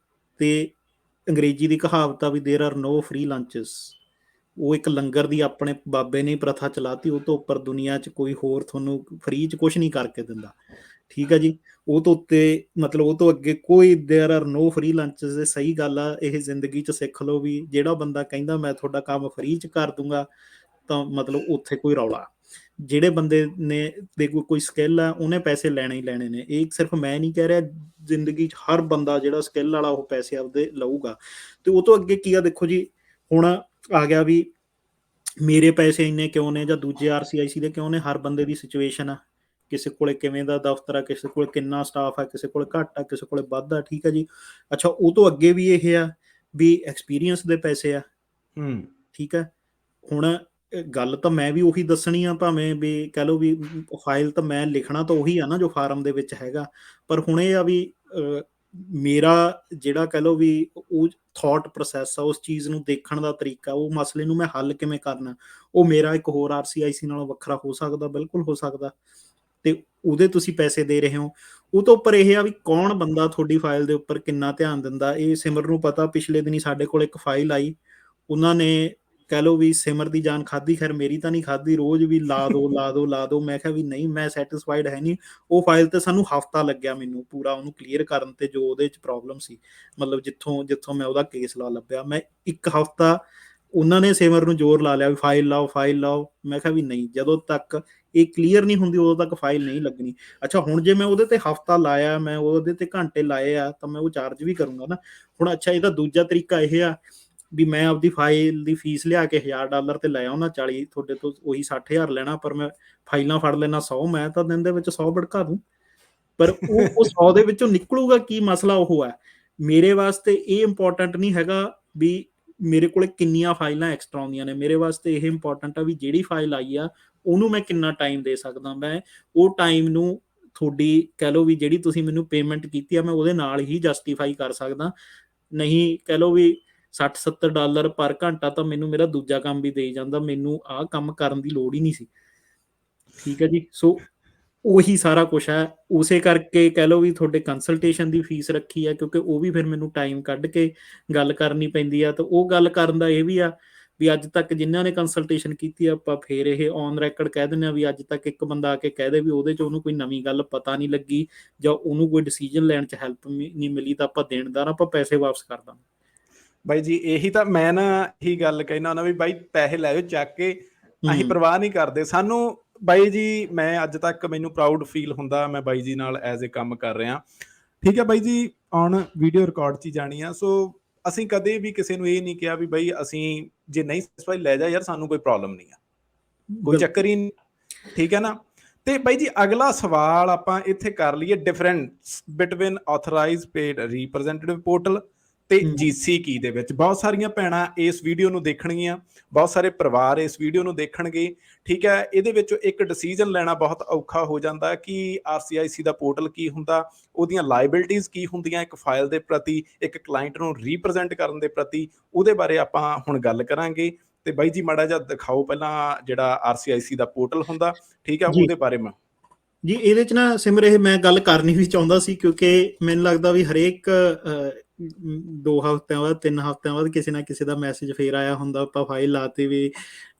ਤੇ ਅੰਗਰੇਜ਼ੀ ਦੀ ਕਹਾਵਤ ਆ ਵੀ ਦੇਰ ਆਰ ਨੋ ਫ੍ਰੀ ਲੰਚਸ, ਉਹ ਇੱਕ ਲੰਗਰ ਦੀ ਆਪਣੇ ਬਾਬੇ ਨੇ ਪ੍ਰਥਾ ਚਲਾਤੀ, ਉਹ ਤੋਂ ਉੱਪਰ ਦੁਨੀਆ 'ਚ ਕੋਈ ਹੋਰ ਤੁਹਾਨੂੰ ਫ੍ਰੀ 'ਚ ਕੁਛ ਨਹੀਂ ਕਰਕੇ ਦਿੰਦਾ। ਠੀਕ ਆ ਜੀ। ਉਹ ਤੋਂ ਉੱਤੇ ਮਤਲਬ ਉਹ ਤੋਂ ਅੱਗੇ ਕੋਈ ਦੇਰ ਆਰ ਨੋ ਫ੍ਰੀ ਲੰਚਸ। ਸਹੀ ਗੱਲ ਆ, ਇਹ ਜ਼ਿੰਦਗੀ 'ਚ ਸਿੱਖ ਲਓ ਵੀ ਜਿਹੜਾ ਬੰਦਾ ਕਹਿੰਦਾ ਮੈਂ ਤੁਹਾਡਾ ਕੰਮ ਫ੍ਰੀ 'ਚ ਕਰ ਦੂੰਗਾ, ਤਾਂ ਮਤਲਬ ਉੱਥੇ ਕੋਈ ਰੌਲਾ। ਜਿਹੜੇ ਬੰਦੇ ਨੇ ਦੇ ਕੋਈ ਸਕਿੱਲ ਆ, ਉਹਨੇ ਪੈਸੇ ਲੈਣੇ ਹੀ ਲੈਣੇ ਨੇ। ਇਹ ਸਿਰਫ ਮੈਂ ਨਹੀਂ ਕਹਿ ਰਿਹਾ, ਜ਼ਿੰਦਗੀ 'ਚ ਹਰ ਬੰਦਾ ਜਿਹੜਾ ਸਕਿੱਲ ਵਾਲਾ ਉਹ ਪੈਸੇ ਆਪਦੇ ਲਊਗਾ। ਤੇ ਉਹ ਤੋਂ ਅੱਗੇ ਕੀ ਆ, ਦੇਖੋ ਜੀ ਹੁਣ ਆ ਗਿਆ ਵੀ ਮੇਰੇ ਪੈਸੇ ਇੰਨੇ ਕਿਉਂ ਨੇ ਜਾਂ ਦੂਜੇ RCIC ਦੇ ਕਿਉਂ ਨੇ। ਹਰ ਬੰਦੇ ਦੀ ਸਿਚੁਏਸ਼ਨ ਆ, ਕਿਸੇ ਕੋਲੇ ਕਿਵੇਂ ਦਾ ਦਫ਼ਤਰ ਆ, ਕਿਸੇ ਕੋਲ ਕਿੰਨਾ ਸਟਾਫ ਆ, ਕਿਸੇ ਕੋਲ ਘੱਟ ਆ, ਕਿਸੇ ਕੋਲੇ ਵੱਧ ਆ। ਠੀਕ ਆ ਜੀ। ਅੱਛਾ, ਉਹ ਤੋਂ ਅੱਗੇ ਵੀ ਇਹ ਆ ਵੀ ਐਕਸਪੀਰੀਅੰਸ ਦੇ ਪੈਸੇ ਆ। ਠੀਕ ਆ। ਹੁਣ ਗੱਲ ਤਾਂ ਮੈਂ ਵੀ ਉਹੀ ਦੱਸਣੀ ਆ, ਭਾਵੇਂ ਵੀ ਕਹਿ ਲਓ ਵੀ ਫਾਈਲ ਤਾਂ ਮੈਂ ਲਿਖਣਾ ਤਾਂ ਉਹੀ ਆ ਨਾ ਜੋ ਫਾਰਮ ਦੇ ਵਿੱਚ ਹੈਗਾ, ਪਰ ਹੁਣ ਇਹ ਆ ਵੀ ਮੇਰਾ ਜਿਹੜਾ ਕਹਿ ਲਓ ਵੀ ਉਹ ਥਾਟ ਪ੍ਰੋਸੈਸ ਆ, ਉਸ ਚੀਜ਼ ਨੂੰ ਦੇਖਣ ਦਾ ਤਰੀਕਾ, ਉਹ ਮਸਲੇ ਨੂੰ ਮੈਂ ਹੱਲ ਕਿਵੇਂ ਕਰਨਾ, ਉਹ ਮੇਰਾ ਇੱਕ ਹੋਰ RCIC ਨਾਲੋਂ ਵੱਖਰਾ ਹੋ ਸਕਦਾ, ਬਿਲਕੁਲ ਹੋ ਸਕਦਾ। ਤੇ ਉਹਦੇ ਤੁਸੀਂ ਪੈਸੇ ਦੇ ਰਹੇ ਹੋ। ਉਹ ਤੋਂ ਉੱਪਰ ਇਹ ਆ ਵੀ ਕੌਣ ਬੰਦਾ ਤੁਹਾਡੀ ਫਾਈਲ ਦੇ ਉੱਪਰ ਕਿੰਨਾ ਧਿਆਨ ਦਿੰਦਾ। ਇਹ ਸਿਮਰ ਨੂੰ ਪਤਾ, ਪਿਛਲੇ ਦਿਨੀ ਸਾਡੇ ਕੋਲ ਇੱਕ ਫਾਈਲ ਆਈ, ਉਹਨਾਂ ਨੇ ਕਹਿ ਲਓ ਵੀ ਸਿਮਰ ਦੀ ਜਾਨ ਖਾਧੀ, ਖੈਰ ਮੇਰੀ ਤਾਂ ਨਹੀਂ ਖਾਧੀ, ਰੋਜ਼ ਵੀ ਲਾ ਦੋ ਲਾ ਦੋ ਲਾ ਦੋ। ਮੈਂ ਕਿਹਾ ਵੀ ਨਹੀਂ, ਮੈਂ ਸੈਟਿਸਫਾਈਡ ਹੈ ਨਹੀਂ। ਉਹ ਫਾਈਲ ਤੇ ਸਾਨੂੰ ਹਫਤਾ ਲੱਗਿਆ ਮੈਨੂੰ ਪੂਰਾ ਉਹਨੂੰ ਕਲੀਅਰ ਕਰਨ ਤੇ, ਜੋ ਉਹਦੇ ਚ ਪ੍ਰੋਬਲਮ ਸੀ, ਮਤਲਬ ਜਿੱਥੋਂ ਮੈਂ ਉਹਦਾ ਕੇਸ ਲਾ ਲੱਭਿਆ। ਮੈਂ 1 ਹਫਤਾ, ਉਹਨਾਂ ਨੇ ਸਿਮਰ ਨੂੰ ਜ਼ੋਰ ਲਾ ਲਿਆ ਵੀ ਫਾਈਲ ਲਾਓ ਫਾਈਲ ਲਾਓ। ਮੈਂ ਕਿਹਾ ਵੀ ਨਹੀਂ, ਜਦੋਂ ਤੱਕ ਇਹ ਕਲੀਅਰ ਨਹੀਂ ਹੁੰਦੀ ਉਦੋਂ ਤੱਕ ਫਾਈਲ ਨਹੀਂ ਲੱਗਣੀ। ਅੱਛਾ, ਹੁਣ ਜੇ ਮੈਂ ਉਹਦੇ ਤੇ ਹਫਤਾ ਲਾਇਆ, ਮੈਂ ਉਹਦੇ ਤੇ ਘੰਟੇ ਲਾਏ ਆ, ਤਾਂ ਮੈਂ ਉਹ ਚਾਰਜ ਵੀ ਕਰੂੰਗਾ ਨਾ। ਹੁਣ ਅੱਛਾ, ਇਹਦਾ ਦੂਜਾ ਤਰੀਕਾ ਇਹ ਆ ਵੀ ਮੈਂ ਆਪਦੀ ਫਾਈਲ ਦੀ ਫੀਸ ਲਿਆ ਕੇ $1000 ਤੇ ਲੈ ਆਉਣਾ, 40 ਤੁਹਾਡੇ ਤੋਂ ਉਹੀ 60,000 ਲੈਣਾ, ਪਰ ਮੈਂ ਫਾਈਲਾਂ ਫੜ ਲੈਣਾ 100। ਮੈਂ ਤਾਂ ਦਿਨ ਦੇ ਵਿੱਚ 100 ਭੜਕਾ ਦੂੰ, ਪਰ ਉਹ 100 ਦੇ ਵਿੱਚੋਂ ਨਿਕਲੂਗਾ ਕੀ? ਮਸਲਾ ਉਹ ਹੈ, ਮੇਰੇ ਵਾਸਤੇ ਇਹ ਇੰਪੋਰਟੈਂਟ ਨਹੀਂ ਹੈਗਾ ਵੀ ਮੇਰੇ ਕੋਲੇ ਕਿੰਨੀਆਂ ਫਾਈਲਾਂ ਐਕਸਟਰਾ ਆਉਂਦੀਆਂ ਨੇ। ਮੇਰੇ ਵਾਸਤੇ ਇਹ ਇੰਪੋਰਟੈਂਟ ਆ ਵੀ ਜਿਹੜੀ ਫਾਈਲ ਆਈ ਆ ਉਹਨੂੰ ਮੈਂ ਕਿੰਨਾ ਟਾਈਮ ਦੇ ਸਕਦਾ। ਮੈਂ ਉਹ ਟਾਈਮ ਨੂੰ ਤੁਹਾਡੀ ਕਹਿ ਲਓ ਵੀ ਜਿਹੜੀ ਤੁਸੀਂ ਮੈਨੂੰ ਪੇਮੈਂਟ ਕੀਤੀ ਆ, ਮੈਂ ਉਹਦੇ ਨਾਲ ਹੀ ਜਸਟੀਫਾਈ ਕਰ ਸਕਦਾ। ਨਹੀਂ ਕਹਿ ਲਓ ਵੀ $60-70 ਪਰ ਘੰਟਾ ਤਾਂ ਮੈਨੂੰ ਮੇਰਾ ਦੂਜਾ ਕੰਮ ਵੀ ਦੇ ਜਾਂਦਾ, ਮੈਨੂੰ ਆਹ ਕੰਮ ਕਰਨ ਦੀ ਲੋੜ ਹੀ ਨਹੀਂ ਸੀ। ਠੀਕ ਹੈ ਜੀ। ਸੋ ਉਹੀ ਸਾਰਾ ਕੁਛ ਹੈ। ਉਸੇ ਕਰਕੇ ਕਹਿ ਲਓ ਵੀ ਤੁਹਾਡੇ ਕੰਸਲਟੇਸ਼ਨ ਦੀ ਫੀਸ ਰੱਖੀ ਹੈ, ਕਿਉਂਕਿ ਉਹ ਵੀ ਫਿਰ ਮੈਨੂੰ ਟਾਈਮ ਕੱਢ ਕੇ ਗੱਲ ਕਰਨੀ ਪੈਂਦੀ ਆ। ਤਾਂ ਉਹ ਗੱਲ ਕਰਨ ਦਾ ਇਹ ਵੀ ਆ ਵੀ ਅੱਜ ਤੱਕ ਜਿਨ੍ਹਾਂ ਨੇ ਕੰਸਲਟੇਸ਼ਨ ਕੀਤੀ, ਆਪਾਂ ਫੇਰ ਇਹ ਔਨ ਰੈਕਡ ਕਹਿ ਦਿੰਦੇ ਆ ਵੀ ਅੱਜ ਤੱਕ ਇੱਕ ਬੰਦਾ ਆ ਕੇ ਕਹਿ ਦੇ ਵੀ ਉਹਦੇ 'ਚ ਉਹਨੂੰ ਕੋਈ ਨਵੀਂ ਗੱਲ ਪਤਾ ਨਹੀਂ ਲੱਗੀ ਜਾਂ ਉਹਨੂੰ ਕੋਈ ਡਿਸੀਜਨ ਲੈਣ 'ਚ ਹੈਲਪ ਨਹੀਂ ਮਿਲੀ, ਤਾਂ ਆਪਾਂ ਦੇਣਦਾਰ, ਆਪਾਂ ਪੈਸੇ ਵਾਪਸ ਕਰ ਦਾਂਗੇ। ਬਾਈ ਜੀ ਇਹੀ ਤਾਂ ਮੈਂ ਨਾ ਇਹੀ ਗੱਲ ਕਹਿਣਾ ਹੁੰਦਾ ਵੀ ਬਾਈ ਪੈਸੇ ਲੈ ਜਾਓ ਚੱਕ ਕੇ, ਅਸੀਂ ਪਰਵਾਹ ਨਹੀਂ ਕਰਦੇ। ਸਾਨੂੰ ਬਾਈ ਜੀ, ਮੈਂ ਅੱਜ ਤੱਕ ਮੈਨੂੰ ਪ੍ਰਾਊਡ ਫੀਲ ਹੁੰਦਾ ਮੈਂ ਬਾਈ ਜੀ ਨਾਲ ਐਜ਼ ਏ ਕੰਮ ਕਰ ਰਿਹਾ। ਠੀਕ ਹੈ ਬਾਈ ਜੀ, ਔਨ ਵੀਡੀਓ ਰਿਕਾਰਡ 'ਚ ਹੀ ਜਾਣੀ ਆ। ਸੋ ਅਸੀਂ ਕਦੇ ਵੀ ਕਿਸੇ ਨੂੰ ਇਹ ਨਹੀਂ ਕਿਹਾ ਵੀ ਬਾਈ ਅਸੀਂ ਜੇ ਨਹੀਂ ਸੈਟਿਸਫਾਈ ਲੈ ਜਾ ਯਾਰ, ਸਾਨੂੰ ਕੋਈ ਪ੍ਰੋਬਲਮ ਨਹੀਂ ਆ, ਕੋਈ ਚੱਕਰ ਹੀ ਨਹੀਂ। ਠੀਕ ਹੈ ਨਾ। ਤੇ ਬਾਈ ਜੀ ਅਗਲਾ ਸਵਾਲ ਆਪਾਂ ਇੱਥੇ ਕਰ ਲਈਏ, difference between authorise paid representative portal ਤੇ GC ਕੀ ਦੇ ਵਿੱਚ। ਬਹੁਤ ਸਾਰੀਆਂ ਭੈਣਾਂ ਇਸ ਵੀਡੀਓ ਨੂੰ ਦੇਖਣਗੀਆਂ, ਬਹੁਤ ਸਾਰੇ ਪਰਿਵਾਰ ਇਸ ਵੀਡੀਓ ਨੂੰ ਦੇਖਣਗੇ। ਠੀਕ ਹੈ, ਇਹਦੇ ਵਿੱਚੋਂ ਇੱਕ ਡਿਸੀਜਨ ਲੈਣਾ ਬਹੁਤ ਔਖਾ ਹੋ ਜਾਂਦਾ ਕਿ RCIC ਦਾ ਪੋਰਟਲ ਕੀ ਹੁੰਦਾ, ਉਹਦੀਆਂ ਲਾਇਬਿਲਿਟੀਜ਼ ਕੀ ਹੁੰਦੀਆਂ ਇੱਕ ਫਾਈਲ ਦੇ ਪ੍ਰਤੀ, ਇੱਕ ਕਲਾਇੰਟ ਨੂੰ ਰੀਪ੍ਰੈਜ਼ੈਂਟ ਕਰਨ ਦੇ ਪ੍ਰਤੀ। ਉਹਦੇ ਬਾਰੇ ਆਪਾਂ ਹੁਣ ਗੱਲ ਕਰਾਂਗੇ। ਤੇ ਬਾਈ ਜੀ ਮਾੜਾ ਜਿਹਾ ਦਿਖਾਓ ਪਹਿਲਾਂ ਜਿਹੜਾ RCIC ਦਾ ਪੋਰਟਲ ਹੁੰਦਾ। ਠੀਕ ਹੈ, ਉਹਦੇ ਬਾਰੇ ਮੈਂ ਜੀ ਇਹਦੇ 'ਚ ਨਾ ਸਿਮਰ, ਇਹ ਮੈਂ ਗੱਲ ਕਰਨੀ ਵੀ ਚਾਹੁੰਦਾ ਸੀ, ਕਿਉਂਕਿ ਮੈਨੂੰ ਲੱਗਦਾ ਵੀ ਹਰੇਕ 2 ਹਫ਼ਤਿਆਂ ਬਾਅਦ 3 ਹਫ਼ਤਿਆਂ ਬਾਅਦ ਕਿਸੇ ਨਾ ਕਿਸੇ ਦਾ ਮੈਸੇਜ ਫੇਰ ਆਇਆ ਹੁੰਦਾ। ਆਪਾਂ ਫਾਈਲ ਲਾਤੀ ਵੀ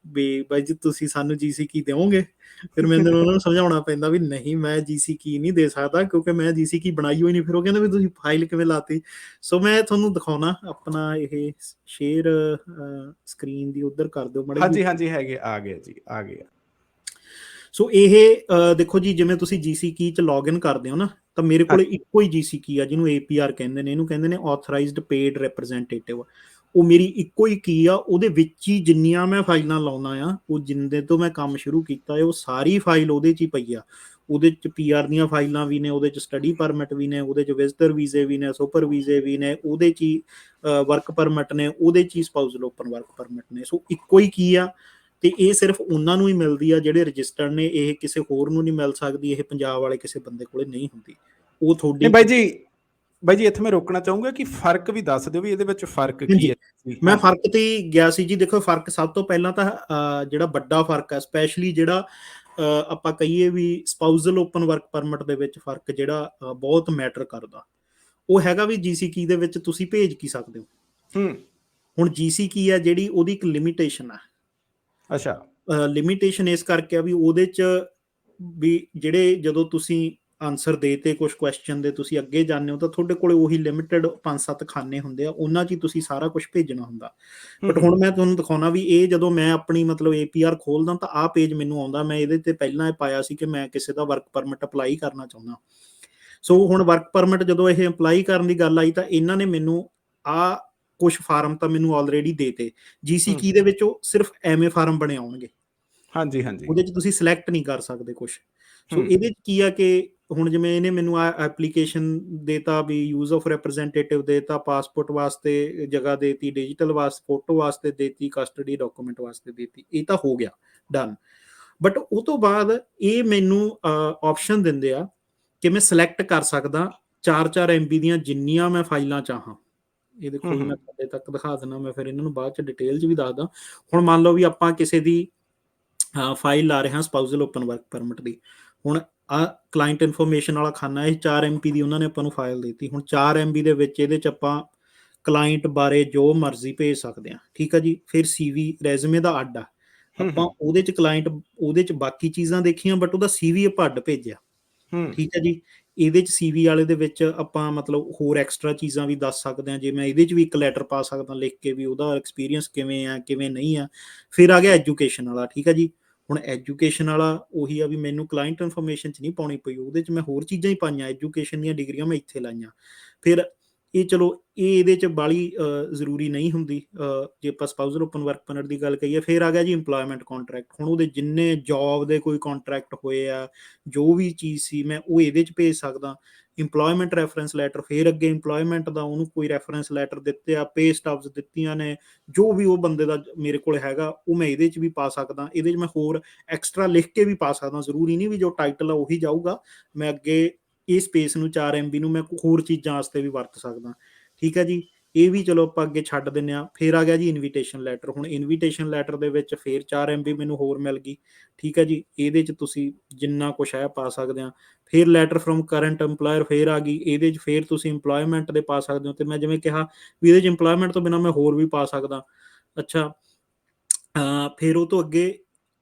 ਬਾਈ ਜੀ ਤੁਸੀਂ ਸਾਨੂੰ GC ਕੀ ਦਿਓਗੇ। ਫਿਰ ਮੈਨੂੰ ਉਹਨਾਂ ਨੂੰ ਸਮਝਾਉਣਾ ਪੈਂਦਾ ਵੀ ਨਹੀਂ, ਮੈਂ GC ਕੀ ਨਹੀਂ ਦੇ ਸਕਦਾ, ਕਿਉਂਕਿ ਮੈਂ GC ਕੀ ਬਣਾਈ ਹੋਈ ਨਹੀਂ। ਫਿਰ ਉਹ ਕਹਿੰਦੇ ਵੀ ਤੁਸੀਂ ਫਾਈਲ ਕਿਵੇਂ ਲਾਤੀ। ਸੋ ਮੈਂ ਤੁਹਾਨੂੰ ਦਿਖਾਉਣਾ ਆਪਣਾ ਇਹ ਸ਼ੇਅਰ ਸਕਰੀਨ ਦੀ ਉੱਧਰ ਕਰ ਦਿਓ ਮਾੜੀ ਜਿਹੀ। ਹਾਂਜੀ ਹੈਗੇ, ਆ ਗਿਆ ਜੀ, ਆ ਗਿਆ। ਸੋ ਇਹ ਦੇਖੋ ਜੀ, ਜਿਵੇਂ ਤੁਸੀਂ GC ਕੀ 'ਚ ਲੌਗਇਨ ਕਰਦੇ ਹੋ ਨਾ, ਤਾਂ ਮੇਰੇ ਕੋਲ ਇੱਕੋ ਹੀ GC ਕੀ ਆ ਜਿਹਨੂੰ APR ਕਹਿੰਦੇ ਨੇ। ਇਹਨੂੰ ਕਹਿੰਦੇ ਨੇ ਆਥੋਰਾਈਜ਼ਡ ਪੇਡ ਰਿਪਰੈਜ਼ੈਂਟੇਟਿਵ। ਉਹ ਮੇਰੀ ਇੱਕੋ ਹੀ ਕੀ ਆ, ਉਹਦੇ ਵਿੱਚ ਹੀ ਜਿੰਨੀਆਂ ਮੈਂ ਫਾਈਲਾਂ ਲਾਉਣਾ ਆ, ਉਹ ਜਿੰਦੇ ਤੋਂ ਮੈਂ ਕੰਮ ਸ਼ੁਰੂ ਕੀਤਾ ਹੈ ਉਹ ਸਾਰੀ ਫਾਈਲ ਉਹਦੇ 'ਚ ਹੀ ਪਈ ਆ। ਉਹਦੇ 'ਚ PR ਦੀਆਂ ਫਾਈਲਾਂ ਵੀ ਨੇ, ਉਹਦੇ 'ਚ ਸਟੱਡੀ ਪਰਮਿਟ ਵੀ ਨੇ, ਉਹਦੇ 'ਚ ਵਿਜ਼ਟਰ ਵੀਜ਼ੇ ਵੀ ਨੇ, ਸੁਪਰ ਵੀਜ਼ੇ ਵੀ ਨੇ, ਉਹਦੇ 'ਚ ਹੀ ਵਰਕ ਪਰਮਿਟ ਨੇ, ਉਹਦੇ 'ਚ ਹੀ ਸਪਾਊਸਲ ਓਪਨ ਵਰਕ ਪਰਮਿਟ ਨੇ। ਸੋ ਇੱਕੋ ਹੀ ਕੀ ਆ, ਤੇ ਇਹ ਸਿਰਫ ਉਹਨਾਂ ਨੂੰ ਹੀ ਮਿਲਦੀ ਆ ਜਿਹੜੇ ਰਜਿਸਟਰਡ ਨੇ। ਇਹ ਕਿਸੇ ਹੋਰ ਨੂੰ ਨਹੀਂ ਮਿਲ ਸਕਦੀ। ਇਹ ਪੰਜਾਬ ਵਾਲੇ ਕਿਸੇ ਬੰਦੇ ਕੋਲੇ ਨਹੀਂ ਹੁੰਦੀ। ਉਹ ਤੁਹਾਡੀ ਬਾਈ ਜੀ ਇੱਥੇ ਮੈਂ ਰੋਕਣਾ ਚਾਹੂੰਗਾ ਕਿ ਫਰਕ ਵੀ ਦੱਸ ਦਿਓ ਵੀ ਇਹਦੇ ਵਿੱਚ ਫਰਕ ਕੀ ਹੈ। ਮੈਂ ਫਰਕ ਤੇ ਗਿਆ ਸੀ ਜੀ। ਦੇਖੋ ਫਰਕ ਸਭ ਤੋਂ ਪਹਿਲਾਂ ਤਾਂ ਜਿਹੜਾ ਵੱਡਾ ਫਰਕ ਹੈ, ਸਪੈਸ਼ਲੀ ਜਿਹੜਾ ਆਪਾਂ ਕਹੀਏ ਵੀ ਸਪਾਊਸਲ ਓਪਨ ਵਰਕ ਪਰਮਿਟ ਦੇ ਵਿੱਚ ਫਰਕ ਜਿਹੜਾ ਬਹੁਤ ਮੈਟਰ ਕਰਦਾ, ਉਹ ਹੈਗਾ ਵੀ GC ਕੀ ਦੇ ਵਿੱਚ ਤੁਸੀਂ ਭੇਜ ਕੀ ਸਕਦੇ ਹੋ। ਹੁਣ GC ਕੀ ਹੈ ਜਿਹੜੀ, ਉਹਦੀ ਇੱਕ ਲਿਮਿਟੇਸ਼ਨ ਆ। ਅੱਛਾ, ਲਿਮਿਟੇਸ਼ਨ ਇਸ ਕਰਕੇ ਆ ਵੀ ਉਹਦੇ 'ਚ ਵੀ ਜਿਹੜੇ ਜਦੋਂ ਤੁਸੀਂ ਆਨਸਰ ਦੇ ਤੇ ਕੁਝ ਕੁਐਸਚਨ ਦੇ ਤੁਸੀਂ ਅੱਗੇ ਜਾਂਦੇ ਹੋ, ਤਾਂ ਤੁਹਾਡੇ ਕੋਲ ਉਹੀ ਲਿਮਿਟਡ 5-7 ਖਾਨੇ ਹੁੰਦੇ ਆ, ਉਹਨਾਂ 'ਚ ਹੀ ਤੁਸੀਂ ਸਾਰਾ ਕੁਝ ਭੇਜਣਾ ਹੁੰਦਾ। ਬਟ ਹੁਣ ਮੈਂ ਤੁਹਾਨੂੰ ਦਿਖਾਉਣਾ ਵੀ ਇਹ ਜਦੋਂ ਮੈਂ ਆਪਣੀ ਮਤਲਬ APR ਖੋਲਦਾ ਤਾਂ ਆਹ ਪੇਜ ਮੈਨੂੰ ਆਉਂਦਾ। ਮੈਂ ਇਹਦੇ ਤੇ ਪਹਿਲਾਂ ਪਾਇਆ ਸੀ ਕਿ ਮੈਂ ਕਿਸੇ ਦਾ ਵਰਕ ਪਰਮਿਟ ਅਪਲਾਈ ਕਰਨਾ ਚਾਹੁੰਦਾ। ਸੋ ਹੁਣ ਵਰਕ ਪਰਮਿਟ ਜਦੋਂ ਇਹ ਅਪਲਾਈ ਕਰਨ ਦੀ ਗੱਲ ਆਈ, ਤਾਂ ਇਹਨਾਂ ਨੇ ਮੈਨੂੰ ਆਹ ਕੁਝ ਫਾਰਮ ਤਾਂ ਮੈਨੂੰ ਆਲਰੇਡੀ ਦੇਤੇ। GC ਕੀ ਦੇ ਵਿੱਚ ਉਹ ਸਿਰਫ ਐਵੇਂ ਫਾਰਮ ਬਣੇ ਆਉਣਗੇ। ਹਾਂਜੀ ਉਹਦੇ 'ਚ ਤੁਸੀਂ ਸਿਲੈਕਟ ਨਹੀਂ ਕਰ ਸਕਦੇ ਕੁਝ। ਸੋ ਇਹਦੇ 'ਚ ਕੀ ਆ ਕਿ ਹੁਣ ਜਿਵੇਂ ਇਹਨੇ ਮੈਨੂੰ ਐਪਲੀਕੇਸ਼ਨ ਦੇਤਾ ਵੀ ਯੂਜ਼ ਆਫ ਰਿਪਰੈਜ਼ੈਂਟੇਟਿਵ ਦੇਤਾ, ਪਾਸਪੋਰਟ ਵਾਸਤੇ ਜਗ੍ਹਾ ਦੇਤੀ, ਡਿਜੀਟਲ ਵਾਸਤੇ ਫੋਟੋ ਵਾਸਤੇ ਦੇਤੀ, ਕਸਟਡੀ ਡਾਕੂਮੈਂਟ ਵਾਸਤੇ ਦੇਤੀ। ਇਹ ਤਾਂ ਹੋ ਗਿਆ ਡਨ। ਬਟ ਉਹ ਤੋਂ ਬਾਅਦ ਇਹ ਮੈਨੂੰ ਆਪਸ਼ਨ ਦਿੰਦੇ ਆ ਕਿ ਮੈਂ ਸਿਲੈਕਟ ਕਰ ਸਕਦਾ 4-4 MB ਦੀਆਂ ਜਿੰਨੀਆਂ ਮੈਂ ਫਾਈਲਾਂ ਚਾਹਾਂ। ਇਹ ਦੇਖੋ ਜੀ, ਮੈਂ ਤੁਹਾਡੇ ਤੱਕ ਦਿਖਾ ਦਿੰਦਾ। ਮੈਂ ਫਿਰ ਇਹਨਾਂ ਨੂੰ ਬਾਅਦ 'ਚ ਡਿਟੇਲ 'ਚ ਵੀ ਦੱਸਦਾ। ਹੁਣ ਮੰਨ ਲਓ ਵੀ ਆਪਾਂ ਕਿਸੇ ਦੀ ਫਾਈਲ ਲਾ ਰਹੇ ਹਾਂ ਸਪਾਊਸਲ ਓਪਨ ਵਰਕ ਪਰਮਿਟ ਦੀ। ਹੁਣ ਆਹ ਕਲਾਇੰਟ ਇਨਫੋਰਮੇਸ਼ਨ ਵਾਲਾ ਖਾਨਾ, ਇਹ 4 MB ਦੀ ਉਹਨਾਂ ਨੇ ਆਪਾਂ ਨੂੰ ਫਾਈਲ ਦਿੱਤੀ। ਹੁਣ 4 MB ਦੇ ਵਿੱਚ ਇਹਦੇ 'ਚ ਆਪਾਂ ਕਲਾਇੰਟ ਬਾਰੇ ਜੋ ਮਰਜ਼ੀ ਭੇਜ ਸਕਦੇ ਹਾਂ, ਠੀਕ ਆ ਜੀ। ਫਿਰ CV ਰੈਜ਼ੂਮੇ ਦਾ ਅੱਡ ਆ, ਆਪਾਂ ਉਹਦੇ ਚ ਕਲਾਇੰਟ ਉਹਦੇ ਚ ਬਾਕੀ ਚੀਜ਼ਾਂ ਦੇਖੀਆਂ, ਬਟ ਉਹਦਾ CV ਆਪਾਂ ਅੱਡ ਭੇਜਿਆ, ਠੀਕ ਹੈ ਜੀ। ਇਹਦੇ ਚ CV ਵਾਲੇ ਦੇ ਵਿੱਚ ਆਪਾਂ ਮਤਲਬ ਹੋਰ ਐਕਸਟਰਾ ਚੀਜ਼ਾਂ ਵੀ ਦੱਸ ਸਕਦੇ ਹਾਂ, ਜੇ ਮੈਂ ਇਹਦੇ ਚ ਵੀ ਇੱਕ ਲੈਟਰ ਪਾ ਸਕਦਾ ਲਿਖ ਕੇ ਵੀ ਉਹਦਾ ਐਕਸਪੀਰੀਅੰਸ ਕਿਵੇਂ ਆ ਕਿਵੇਂ ਨਹੀਂ ਆ। ਫਿਰ ਆ ਗਿਆ ਐਜੂਕੇਸ਼ਨ ਵਾਲਾ, ਠੀਕ ਹੈ ਜੀ। ਹੁਣ ਐਜੂਕੇਸ਼ਨ ਵਾਲਾ ਉਹੀ ਆ ਵੀ ਮੈਨੂੰ ਕਲਾਇੰਟ ਇਨਫੋਰਮੇਸ਼ਨ ਚ ਨਹੀਂ ਪਾਉਣੀ ਪਈ, ਉਹਦੇ ਚ ਮੈਂ ਹੋਰ ਚੀਜ਼ਾਂ ਹੀ ਪਾਈਆਂ, ਐਜੂਕੇਸ਼ਨ ਦੀਆਂ ਡਿਗਰੀਆਂ ਮੈਂ ਇੱਥੇ ਲਾਈਆਂ। ਫਿਰ ਇਹ ਚਲੋ ਇਹ ਇਹਦੇ ਚ ਬਾਲੀ ਜ਼ਰੂਰੀ ਨਹੀਂ ਹੁੰਦੀ। ਜੇ ਆਪਾਂ ਸਪਾਊਸਲ ਓਪਨ ਵਰਕ ਪਰਮਿਟ ਦੀ ਗੱਲ ਕਰੀਏ, ਫਿਰ ਆ ਗਿਆ ਜੀ ਇੰਪਲੋਇਮੈਂਟ ਕੰਟਰੈਕਟ। ਹੁਣ ਉਹਦੇ ਜਿੰਨੇ ਜੌਬ ਦੇ ਕੋਈ ਕੰਟਰੈਕਟ ਹੋਏ ਆ, ਜੋ ਵੀ ਚੀਜ਼ ਸੀ ਮੈਂ ਉਹ ਇਹਦੇ ਚ ਭੇਜ ਸਕਦਾ। ਇੰਪਲੋਇਮੈਂਟ ਰੈਫਰੈਂਸ ਲੈਟਰ, ਫਿਰ ਅੱਗੇ ਇੰਪਲੋਇਮੈਂਟ ਦਾ ਉਹਨੂੰ ਕੋਈ ਰੈਫਰੈਂਸ ਲੈਟਰ ਦਿੱਤੇ ਆ, ਪੇ ਸਟਬਸ ਦਿੱਤੀਆਂ ਨੇ, ਜੋ ਵੀ ਉਹ ਬੰਦੇ ਦਾ ਮੇਰੇ ਕੋਲ ਹੈਗਾ ਉਹ ਮੈਂ ਇਹਦੇ ਚ ਵੀ ਪਾ ਸਕਦਾ। ਇਹਦੇ ਚ ਮੈਂ ਹੋਰ ਐਕਸਟਰਾ ਲਿਖ ਕੇ ਵੀ ਪਾ ਸਕਦਾ, ਜ਼ਰੂਰੀ ਨਹੀਂ ਵੀ ਜੋ ਟਾਈਟਲ ਆ ਉਹੀ ਜਾਊਗਾ। ਮੈਂ ਅੱਗੇ ਇਹ ਸਪੇਸ ਨੂੰ 4 MB ਨੂੰ ਮੈਂ ਹੋਰ ਚੀਜ਼ਾਂ ਵਾਸਤੇ ਵੀ ਵਰਤ ਸਕਦਾ, ਠੀਕ ਹੈ ਜੀ। ਇਹ ਵੀ ਚਲੋ ਆਪਾਂ ਅੱਗੇ ਛੱਡ ਦਿੰਦੇ ਹਾਂ। ਫਿਰ ਆ ਗਿਆ ਜੀ ਇਨਵੀਟੇਸ਼ਨ ਲੈਟਰ। ਹੁਣ ਇਨਵੀਟੇਸ਼ਨ ਲੈਟਰ ਦੇ ਵਿੱਚ ਫਿਰ 4 MB ਮੈਨੂੰ ਹੋਰ ਮਿਲ ਗਈ, ਠੀਕ ਹੈ ਜੀ। ਇਹਦੇ ਚ ਤੁਸੀਂ ਜਿੰਨਾ ਕੁਛ ਹੈ ਪਾ ਸਕਦੇ ਆ। ਫਿਰ ਲੈਟਰ ਫਰੋਮ ਕਰੰਟ EMPLOYER ਫਿਰ ਆ ਗਈ, ਇਹਦੇ ਚ ਫਿਰ ਤੁਸੀਂ ਇੰਪਲੋਇਮੈਂਟ ਦੇ ਪਾ ਸਕਦੇ ਹੋ, ਤੇ ਮੈਂ ਜਿਵੇਂ ਕਿਹਾ ਵੀ ਇਹਦੇ ਚ ਇੰਪਲੋਇਮੈਂਟ ਤੋਂ ਬਿਨਾਂ ਮੈਂ ਹੋਰ ਵੀ ਪਾ ਸਕਦਾ। ਅੱਛਾ, ਫਿਰ ਉਹ ਤੋਂ ਅੱਗੇ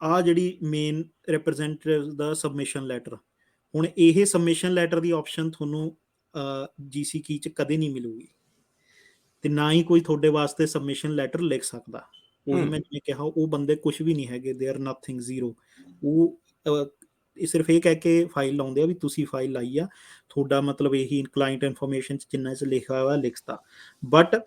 ਆ ਜਿਹੜੀ ਮੇਨ ਰਿਪਰੈਜ਼ੈਂਟੇਟਿਵ ਦਾ ਸਬਮਿਸ਼ਨ ਲੈਟਰ। ਹੁਣ ਇਹ ਸਬਮਿਸ਼ਨ ਲੈਟਰ ਦੀ ਆਪਸ਼ਨ ਤੁਹਾਨੂੰ GC ਕੀ ਚ ਕਦੇ ਨਹੀਂ ਮਿਲੂਗੀ, ਤੇ ਨਾ ਹੀ ਕੋਈ ਤੁਹਾਡੇ ਵਾਸਤੇ ਸਬਮਿਸ਼ਨ ਲੈਟਰ ਲਿਖ ਸਕਦਾ। ਉਹੀ ਮੈਂ ਜਿਵੇਂ ਕਿਹਾ, ਉਹ ਬੰਦੇ ਕੁਝ ਵੀ ਨਹੀਂ ਹੈਗੇ, ਦੇ ਆਰ ਨਥਿੰਗ, ਜ਼ੀਰੋ। ਉਹ ਸਿਰਫ ਇਹ ਕਹਿ ਕੇ ਫਾਈਲ ਲਾਉਂਦੇ ਆ ਵੀ ਤੁਸੀਂ ਫਾਈਲ ਲਾਈ ਆ, ਤੁਹਾਡਾ ਮਤਲਬ ਇਹੀ ਕਲਾਇੰਟ ਇਨਫੋਰਮੇਸ਼ਨ ਚ ਜਿੰਨਾ ਚ ਲਿਖਿਆ ਹੋਇਆ ਲਿਖਤਾ। ਬਟ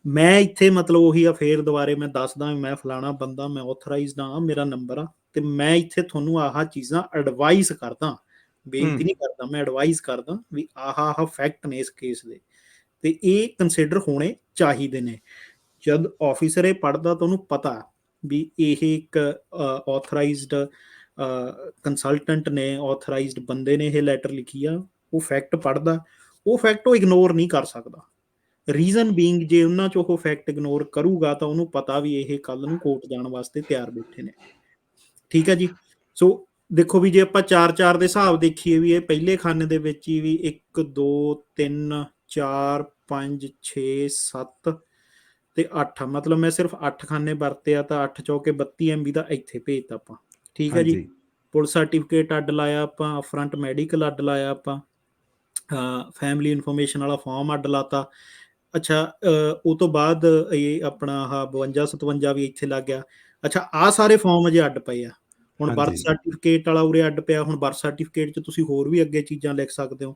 ਮੈਂ ਇੱਥੇ ਮਤਲਬ ਉਹੀ ਆ, ਫੇਰ ਦੁਬਾਰੇ ਮੈਂ ਦੱਸਦਾ ਮੈਂ ਫਲਾਣਾ ਬੰਦਾ, ਮੈਂ ਆਥੋਰਾਈਜ਼ਡ ਆ, ਮੇਰਾ ਨੰਬਰ ਆ, ਤੇ ਮੈਂ ਇੱਥੇ ਤੁਹਾਨੂੰ ਆਹ ਚੀਜ਼ਾਂ ਐਡਵਾਈਸ ਕਰਦਾ, ਬੇਨਤੀ ਨਹੀਂ ਕਰਦਾ, ਮੈਂ ਐਡਵਾਈਸ ਕਰਦਾ ਵੀ ਆਹ ਫੈਕਟ ਨੇ ਇਸ ਕੇਸ ਦੇ, ਤੇ ਇਹ ਕੰਸੀਡਰ ਹੋਣੇ ਚਾਹੀਦੇ ਨੇ। ਜਦ ਆਫਿਸਰ ਇਹ ਪੜ੍ਹਦਾ ਤਾਂ ਉਹਨੂੰ ਪਤਾ ਵੀ ਇਹ ਇੱਕ ਆਥੋਰਾਈਜ਼ਡ ਕੰਸਲਟੈਂਟ ਨੇ, ਆਥੋਰਾਈਜ਼ਡ ਬੰਦੇ ਨੇ ਇਹ ਲੈਟਰ ਲਿਖੀ ਆ। ਉਹ ਫੈਕਟ ਪੜ੍ਹਦਾ, ਉਹ ਫੈਕਟ ਉਹ ਇਗਨੋਰ ਨਹੀਂ ਕਰ ਸਕਦਾ। ਰੀਜ਼ਨ ਬੀਇੰਗ, ਜੇ ਉਹਨਾਂ ਚ ਉਹ ਫੈਕਟ ਇਗਨੋਰ ਕਰੂਗਾ ਤਾਂ ਉਹਨੂੰ ਪਤਾ ਵੀ ਇਹ ਕੱਲ ਨੂੰ ਕੋਰਟ ਜਾਣ ਵਾਸਤੇ ਤਿਆਰ ਬੈਠੇ ਨੇ, ਠੀਕ ਹੈ ਜੀ। ਸੋ ਦੇਖੋ ਵੀ ਜੇ ਆਪਾਂ 4-4 ਦੇ ਹਿਸਾਬ ਦੇਖੀਏ ਵੀ ਇਹ ਪਹਿਲੇ ਖਾਨੇ ਦੇ ਵਿੱਚ ਹੀ ਵੀ 1 2 3 4 5 6 7 ਤੇ 8, ਮਤਲਬ ਮੈਂ ਸਿਰਫ 8 ਖਾਨੇ ਵਰਤੇ ਆ, ਤਾਂ 8 ਚੌਕੇ 32 MB ਦਾ ਇੱਥੇ ਭੇਜਤਾ ਆਪਾਂ, ਠੀਕ ਹੈ ਜੀ। ਹਾਂਜੀ ਪੁਲਿਸ ਸਰਟੀਫਿਕੇਟ ਅੱਡ ਲਾਇਆ ਆਪਾਂ, ਫਰੰਟ ਮੈਡੀਕਲ ਅੱਡ ਲਾਇਆ ਆਪਾਂ, ਫੈਮਿਲੀ ਇਨਫੋਰਮੇਸ਼ਨ ਵਾਲਾ ਫਾਰਮ ਅੱਡ ਲਾਤਾ। ਅੱਛਾ, ਉਹ ਤੋਂ ਬਾਅਦ ਇਹ ਆਪਣਾ ਆਹ 52 57 ਵੀ ਇੱਥੇ ਲੱਗ ਗਿਆ। ਅੱਛਾ, ਆਹ ਸਾਰੇ ਫਾਰਮ ਅਜੇ ਅੱਡ ਪਏ ਆ। ਹੁਣ ਬਰਥ ਹਾਂਜੀ ਸਰਟੀਫਿਕੇਟ ਵਾਲਾ ਉਰੇ ਅੱਡ ਪਿਆ। ਹੁਣ ਬਰਥ ਸਰਟੀਫਿਕੇਟ 'ਚ ਤੁਸੀਂ ਹੋਰ ਵੀ ਅੱਗੇ ਚੀਜ਼ਾਂ ਲਿਖ ਸਕਦੇ ਹੋ।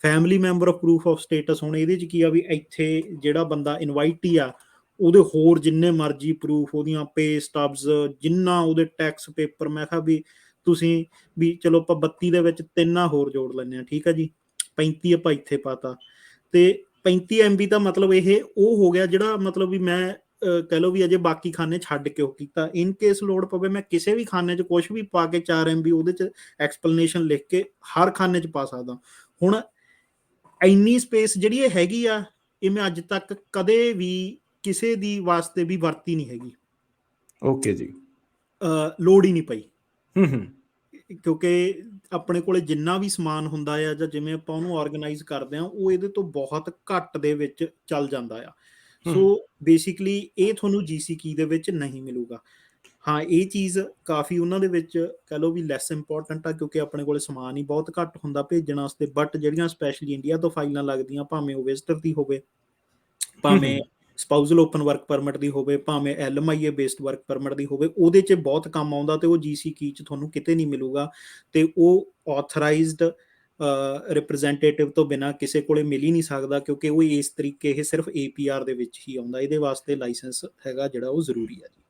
Family member of proof of status, ਹੁਣ ਇਹਦੇ 'ਚ ਕੀ ਆ ਵੀ ਇੱਥੇ ਜਿਹੜਾ ਬੰਦਾ ਇਨਵਾਈਟੀ ਆ ਉਹਦੇ ਹੋਰ ਜਿੰਨੇ ਮਰਜ਼ੀ ਪ੍ਰੂਫ, ਉਹਦੀਆਂ ਪੇ ਸਟਬਸ, ਜਿੰਨਾ ਉਹਦੇ ਟੈਕਸ ਪੇਪਰ, ਮੈਂ ਕਿਹਾ ਵੀ ਤੁਸੀਂ ਵੀ ਚਲੋ ਆਪਾਂ 32 ਦੇ ਵਿੱਚ 3 ਹੋਰ ਜੋੜ ਲੈਂਦੇ ਹਾਂ, ਠੀਕ ਹੈ ਜੀ। 35 ਆਪਾਂ ਇੱਥੇ ਪਾਤਾ, ਤੇ 35 MB ਦਾ ਮਤਲਬ ਇਹ ਉਹ ਹੋ ਗਿਆ ਜਿਹੜਾ ਮਤਲਬ ਵੀ ਮੈਂ ਕਹਿ ਲਓ ਵੀ ਅਜੇ ਬਾਕੀ ਖਾਨੇ ਛੱਡ ਕੇ ਉਹ ਕੀਤਾ। ਇਨ ਕੇਸ ਲੋੜ ਪਵੇ ਮੈਂ ਕਿਸੇ ਵੀ ਖਾਨੇ 'ਚ ਕੁਝ ਵੀ ਪਾ ਕੇ 4 MB ਉਹਦੇ 'ਚ ਐਕਸਪਲੇਨੇਸ਼ਨ ਲਿਖ ਕੇ ਹਰ ਖਾਨੇ 'ਚ ਪਾ ਸਕਦਾ। ਹੁਣ ਇੰਨੀ ਸਪੇਸ ਜਿਹੜੀ ਇਹ ਹੈਗੀ ਆ, ਇਹ ਮੈਂ ਅੱਜ ਤੱਕ ਕਦੇ ਵੀ ਕਿਸੇ ਦੀ ਵਾਸਤੇ ਵੀ ਵਰਤੀ ਨਹੀਂ ਹੈਗੀ। ਓਕੇ ਜੀ। ਲੋੜ ਹੀ ਨਹੀਂ ਪਈ, ਹੂੰ ਕਿਉਂਕਿ ਆਪਣੇ ਕੋਲੇ ਜਿੰਨਾ ਵੀ ਸਮਾਨ ਹੁੰਦਾ ਆ ਜਾਂ ਜਿਵੇਂ ਆਪਾਂ ਉਹਨੂੰ ਆਰਗੇਨਾਈਜ਼ ਕਰਦੇ ਆ, ਉਹ ਇਹਦੇ ਤੋਂ ਬਹੁਤ ਘੱਟ ਦੇ ਵਿੱਚ ਚੱਲ ਜਾਂਦਾ ਆ। ਸੋ ਬੇਸਿਕਲੀ ਇਹ ਤੁਹਾਨੂੰ GC ਕੀ ਦੇ ਵਿੱਚ ਨਹੀਂ ਮਿਲੂਗਾ। ਹਾਂ, ਇਹ ਚੀਜ਼ ਕਾਫੀ ਉਹਨਾਂ ਦੇ ਵਿੱਚ ਕਹਿ ਲਓ ਵੀ ਲੈਸ ਇੰਪੋਰਟੈਂਟ ਆ, ਕਿਉਂਕਿ ਆਪਣੇ ਕੋਲੇ ਸਮਾਨ ਹੀ ਬਹੁਤ ਘੱਟ ਹੁੰਦਾ ਭੇਜਣ ਵਾਸਤੇ। ਬਟ ਜਿਹੜੀਆਂ ਸਪੈਸ਼ਲੀ ਇੰਡੀਆ ਤੋਂ ਫਾਈਲਾਂ ਲੱਗਦੀਆਂ, ਭਾਵੇਂ ਉਹ ਵਿਜ਼ਟਰ ਦੀ ਹੋਵੇ, ਭਾਵੇਂ ਸਪਾਊਸਲ ਓਪਨ ਵਰਕ ਪਰਮਿਟ ਦੀ ਹੋਵੇ, ਭਾਵੇਂ LMIA ਬੇਸਡ ਵਰਕ ਪਰਮਿਟ ਦੀ ਹੋਵੇ, ਉਹਦੇ 'ਚ ਬਹੁਤ ਕੰਮ ਆਉਂਦਾ, ਤੇ ਉਹ GC ਕੀ 'ਚ ਤੁਹਾਨੂੰ ਕਿਤੇ ਨਹੀਂ ਮਿਲੂਗਾ। ਤੇ ਉਹ ਆਥੋਰਾਈਜ਼ਡ ਰਿਪਰੈਜ਼ੈਂਟੇਟਿਵ ਤੋਂ ਬਿਨਾਂ ਕਿਸੇ ਕੋਲੇ ਮਿਲ ਹੀ ਨਹੀਂ ਸਕਦਾ, ਕਿਉਂਕਿ ਉਹ ਇਸ ਤਰੀਕੇ ਇਹ ਸਿਰਫ APR ਦੇ ਵਿੱਚ ਹੀ ਆਉਂਦਾ। ਇਹਦੇ ਵਾਸਤੇ ਲਾਇਸੈਂਸ ਹੈਗਾ ਜਿਹੜਾ ਉਹ ਜ਼ਰੂਰੀ ਹੈ ਜੀ।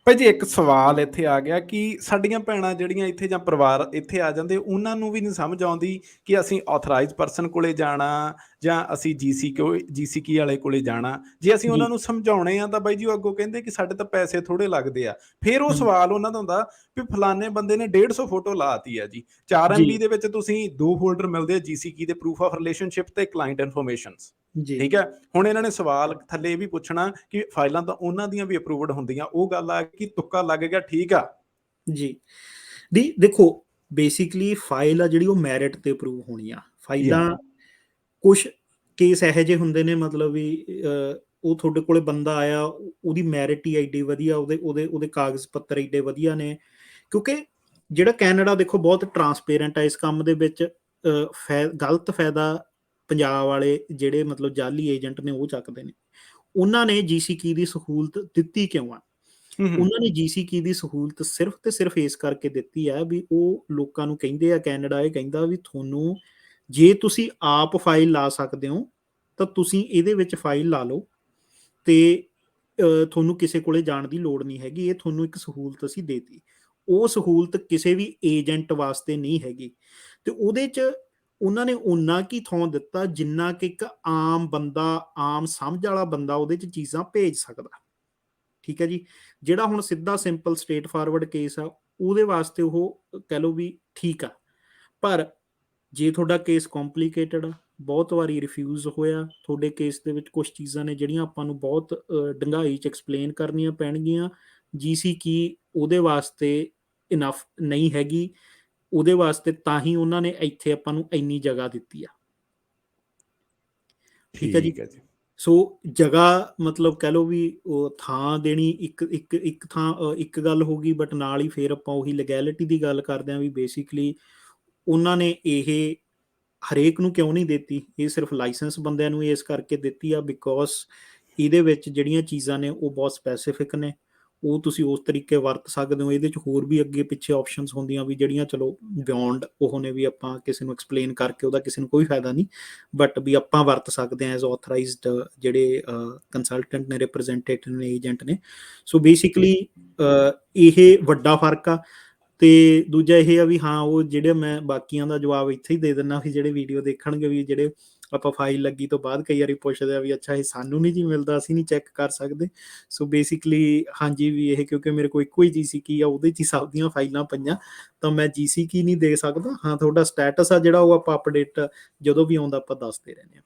ਭਾਈ ਜੀ, ਇੱਕ ਸਵਾਲ ਇੱਥੇ ਆ ਗਿਆ ਕਿ ਸਾਡੀਆਂ ਭੈਣਾਂ ਜਿਹੜੀਆਂ ਇੱਥੇ ਜਾਂ ਪਰਿਵਾਰ ਇੱਥੇ ਆ ਜਾਂਦੇ, ਉਹਨਾਂ ਨੂੰ ਵੀ ਨਹੀਂ ਸਮਝ ਆਉਂਦੀ ਕਿ ਅਸੀਂ ਆਥੋਰਾਈਜ਼ ਪਰਸਨ ਕੋਲੇ ਜਾਣਾ ਜਾਂ ਅਸੀਂ GC ਕੀ ਵਾਲੇ ਕੋਲੇ ਜਾਣਾ। ਜੇ ਅਸੀਂ ਜੀ। ਉਹਨਾਂ ਨੂੰ ਸਮਝਾਉਣੇ ਆ ਤਾਂ ਬਾਈ ਜੀ ਉਹ ਅੱਗੋਂ ਕਹਿੰਦੇ ਕਿ ਸਾਡੇ ਤਾਂ ਪੈਸੇ ਥੋੜੇ ਲੱਗਦੇ ਆ। ਫਿਰ ਉਹ ਹਮ, ਸਵਾਲ ਉਹਨਾਂ ਦਾ ਹੁੰਦਾ ਵੀ ਫਲਾਣੇ ਬੰਦੇ ਨੇ 150 ਫੋਟੋ ਲਾਤੀ ਆ ਜੀ, 4 ਜੀ। MB ਦੇ ਵਿੱਚ ਤੁਸੀਂ 2 ਫੋਲਡਰ ਮਿਲਦੇ ਆ GC ਕੀ ਦੇ, ਪ੍ਰੂਫ ਆਫ ਰਿਲੇਸ਼ਨਸ਼ਿਪ ਤੇ ਕਲਾਇੰਟ ਇਨਫੋਰਮੇਸ਼ਨ, ਜੀ। ਠੀਕ ਹੈ। ਹੁਣ ਇਹਨਾਂ ਨੇ ਸਵਾਲ ਥੱਲੇ ਇਹ ਵੀ ਪੁੱਛਣਾ ਕਿ ਫਾਈਲਾਂ ਤਾਂ ਉਹਨਾਂ ਦੀਆਂ ਵੀ ਅਪਰੂਵਡ ਹੁੰਦੀਆਂ। ਉਹ ਗੱਲ ਆ ਕਿ ਤੁੱਕਾ ਲੱਗ ਗਿਆ, ਠੀਕ ਆ ਜੀ। ਦੀ ਦੇਖੋ, ਬੇਸਿਕਲੀ ਫਾਈਲ ਆ ਜਿਹੜੀ ਉਹ ਮੈਰਿਟ ਤੇ ਅਪਰੂਵ ਹੋਣੀ ਆ। ਯਾ ਫਾਈਲਾਂ ਕੁਛ ਕੇਸ ਇਹੋ ਜਿਹੇ ਹੁੰਦੇ ਨੇ ਮਤਲਬ ਵੀ ਉਹ ਤੁਹਾਡੇ ਕੋਲੇ ਬੰਦਾ ਆਇਆ, ਉਹਦੀ ਮੈਰਿਟ ਹੀ ਐਡੀ ਵਧੀਆ, ਉਹਦੇ ਕਾਗਜ਼ ਪੱਤਰ ਐਡੇ ਵਧੀਆ ਨੇ, ਕਿਉਂਕਿ ਜਿਹੜਾ ਕੈਨੇਡਾ ਦੇਖੋ ਬਹੁਤ ਟਰਾਂਸਪੇਰੈਂਟ ਹੈ ਇਸ ਕੰਮ ਦੇ ਵਿੱਚ। ਗਲਤ ਫਾਇਦਾ ਪੰਜਾਬ ਵਾਲੇ ਜਿਹੜੇ ਮਤਲਬ ਜਾਲੀ ਏਜੰਟ ਨੇ ਉਹ ਚੱਕਦੇ ਨੇ। ਉਹਨਾਂ ਨੇ ਜੀਸੀ ਕੀ ਦੀ ਸਹੂਲਤ ਦਿੱਤੀ ਕਿਉਂ ਆ? ਉਹਨਾਂ ਨੇ ਜੀਸੀ ਕੀ ਦੀ ਸਹੂਲਤ ਸਿਰਫ ਤੇ ਸਿਰਫ ਇਸ ਕਰਕੇ ਦਿੱਤੀ ਹੈ ਵੀ ਉਹ ਲੋਕਾਂ ਨੂੰ ਕਹਿੰਦੇ ਆ, ਕੈਨੇਡਾ ਇਹ ਕਹਿੰਦਾ ਵੀ ਤੁਹਾਨੂੰ ਜੇ ਤੁਸੀਂ ਆਪ ਫਾਈਲ ਲਾ ਸਕਦੇ ਹੋ ਤਾਂ ਤੁਸੀਂ ਇਹਦੇ ਵਿੱਚ ਫਾਈਲ ਲਾ ਲਓ, ਤੇ ਤੁਹਾਨੂੰ ਕਿਸੇ ਕੋਲੇ ਜਾਣ ਦੀ ਲੋੜ ਨਹੀਂ ਹੈਗੀ। ਇਹ ਤੁਹਾਨੂੰ ਇੱਕ ਸਹੂਲਤ ਅਸੀਂ ਦੇਤੀ। ਉਹ ਸਹੂਲਤ ਕਿਸੇ ਵੀ ਏਜੰਟ ਵਾਸਤੇ ਨਹੀਂ ਹੈਗੀ, ਤੇ ਉਹਦੇ 'ਚ ਉਹਨਾਂ ਨੇ ਓਨਾ ਕੀ ਥਾਂ ਦਿੱਤਾ ਜਿੰਨਾ ਕਿ ਇੱਕ ਆਮ ਬੰਦਾ, ਆਮ ਸਮਝ ਵਾਲਾ ਬੰਦਾ ਉਹਦੇ 'ਚ ਚੀਜ਼ਾਂ ਭੇਜ ਸਕਦਾ। ਠੀਕ ਹੈ ਜੀ। ਜਿਹੜਾ ਹੁਣ ਸਿੱਧਾ ਸਿੰਪਲ ਸਟ੍ਰੇਟ ਫਾਰਵਰਡ ਕੇਸ ਆ ਉਹਦੇ ਵਾਸਤੇ ਉਹ ਕਹਿ ਲਓ ਵੀ ਠੀਕ ਆ, ਪਰ ਜੇ ਤੁਹਾਡਾ ਕੇਸ ਕੰਪਲੀਕੇਟਡ ਆ, ਬਹੁਤ ਵਾਰੀ ਰਿਫਿਊਜ਼ ਹੋਇਆ, ਤੁਹਾਡੇ ਕੇਸ ਦੇ ਵਿੱਚ ਕੁਝ ਚੀਜ਼ਾਂ ਨੇ ਜਿਹੜੀਆਂ ਆਪਾਂ ਨੂੰ ਬਹੁਤ ਡੂੰਘਾਈ 'ਚ ਐਕਸਪਲੇਨ ਕਰਨੀਆਂ ਪੈਣਗੀਆਂ, ਜੀਸੀ ਕੀ ਉਹਦੇ ਵਾਸਤੇ ਇਨਫ ਨਹੀਂ ਹੈਗੀ। ਉਹਦੇ ਵਾਸਤੇ ਤਾਂ ਹੀ ਉਹਨਾਂ ਨੇ ਇੱਥੇ ਆਪਾਂ ਨੂੰ ਇੰਨੀ ਜਗ੍ਹਾ ਦਿੱਤੀ ਆ। ਠੀਕ ਹੈ ਜੀ। ਠੀਕ ਹੈ ਜੀ। ਸੋ ਜਗ੍ਹਾ ਮਤਲਬ ਕਹਿ ਲਓ ਵੀ ਉਹ ਥਾਂ ਦੇਣੀ ਇੱਕ ਥਾਂ ਇੱਕ ਗੱਲ ਹੋ ਗਈ, ਬਟ ਨਾਲ ਹੀ ਫਿਰ ਆਪਾਂ ਉਹੀ ਲੀਗੈਲਿਟੀ ਦੀ ਗੱਲ ਕਰਦੇ ਹਾਂ ਵੀ ਬੇਸਿਕਲੀ ਉਹਨਾਂ ਨੇ ਇਹ ਹਰੇਕ ਨੂੰ ਕਿਉਂ ਨਹੀਂ ਦਿੱਤੀ। ਇਹ ਸਿਰਫ ਲਾਇਸੈਂਸ ਬੰਦਿਆਂ ਨੂੰ ਇਸ ਕਰਕੇ ਦਿੱਤੀ ਆ ਬਿਕੋਜ਼ ਇਹਦੇ ਵਿੱਚ ਜਿਹੜੀਆਂ ਚੀਜ਼ਾਂ ਨੇ ਉਹ ਬਹੁਤ ਸਪੈਸੀਫਿਕ ਨੇ, ਉਹ ਤੁਸੀਂ ਉਸ ਤਰੀਕੇ ਵਰਤ ਸਕਦੇ ਹੋ। ਇਹਦੇ 'ਚ ਹੋਰ ਵੀ ਅੱਗੇ ਪਿੱਛੇ ਆਪਸ਼ਨਸ ਹੁੰਦੀਆਂ ਵੀ ਜਿਹੜੀਆਂ ਚਲੋ ਬਿਯੋਂਡ ਉਹ ਨੇ, ਵੀ ਆਪਾਂ ਕਿਸੇ ਨੂੰ ਐਕਸਪਲੇਨ ਕਰਕੇ ਉਹਦਾ ਕਿਸੇ ਨੂੰ ਕੋਈ ਫਾਇਦਾ ਨਹੀਂ, ਬਟ ਵੀ ਆਪਾਂ ਵਰਤ ਸਕਦੇ ਹਾਂ ਐਜ਼ ਆਥੋਰਾਈਜ਼ਡ ਜਿਹੜੇ ਕੰਸਲਟੈਂਟ ਨੇ, ਰਿਪਰੈਜ਼ੈਂਟੇਟਿਵ ਨੇ, ਏਜੰਟ ਨੇ। ਸੋ ਬੇਸਿਕਲੀ ਇਹ ਵੱਡਾ ਫਰਕ ਆ। ਤੇ ਦੂਜਾ ਇਹ ਆ ਵੀ ਹਾਂ, ਉਹ ਜਿਹੜੇ ਮੈਂ ਬਾਕੀਆਂ ਦਾ ਜਵਾਬ ਇੱਥੇ ਹੀ ਦੇ ਦਿੰਦਾ ਵੀ ਜਿਹੜੇ ਵੀਡੀਓ ਦੇਖਣਗੇ, ਵੀ ਜਿਹੜੇ ਆਪਾਂ ਫਾਈਲ ਲੱਗੀ ਤੋਂ ਬਾਅਦ ਕਈ ਵਾਰੀ ਪੁੱਛਦੇ ਆ ਵੀ ਅੱਛਾ ਇਹ ਸਾਨੂੰ ਨਹੀਂ ਜੀ ਮਿਲਦਾ, ਅਸੀਂ ਨਹੀਂ ਚੈੱਕ ਕਰ ਸਕਦੇ। ਸੋ ਬੇਸਿਕਲੀ ਹਾਂਜੀ ਵੀ ਇਹ ਕਿਉਂਕਿ ਮੇਰੇ ਕੋਲ ਇੱਕੋ ਹੀ ਜੀਸੀ ਕੀ ਆ, ਉਹਦੇ 'ਚ ਹੀ ਸਭ ਦੀਆਂ ਫਾਈਲਾਂ ਪਈਆਂ, ਤਾਂ ਮੈਂ ਜੀਸੀ ਕੀ ਨਹੀਂ ਦੇ ਸਕਦਾ। ਹਾਂ, ਤੁਹਾਡਾ ਸਟੇਟਸ ਆ ਜਿਹੜਾ ਉਹ ਆਪਾਂ ਅਪਡੇਟ ਜਦੋਂ ਵੀ ਆਉਂਦਾ ਆਪਾਂ ਦੱਸਦੇ ਰਹਿੰਦੇ ਹਾਂ।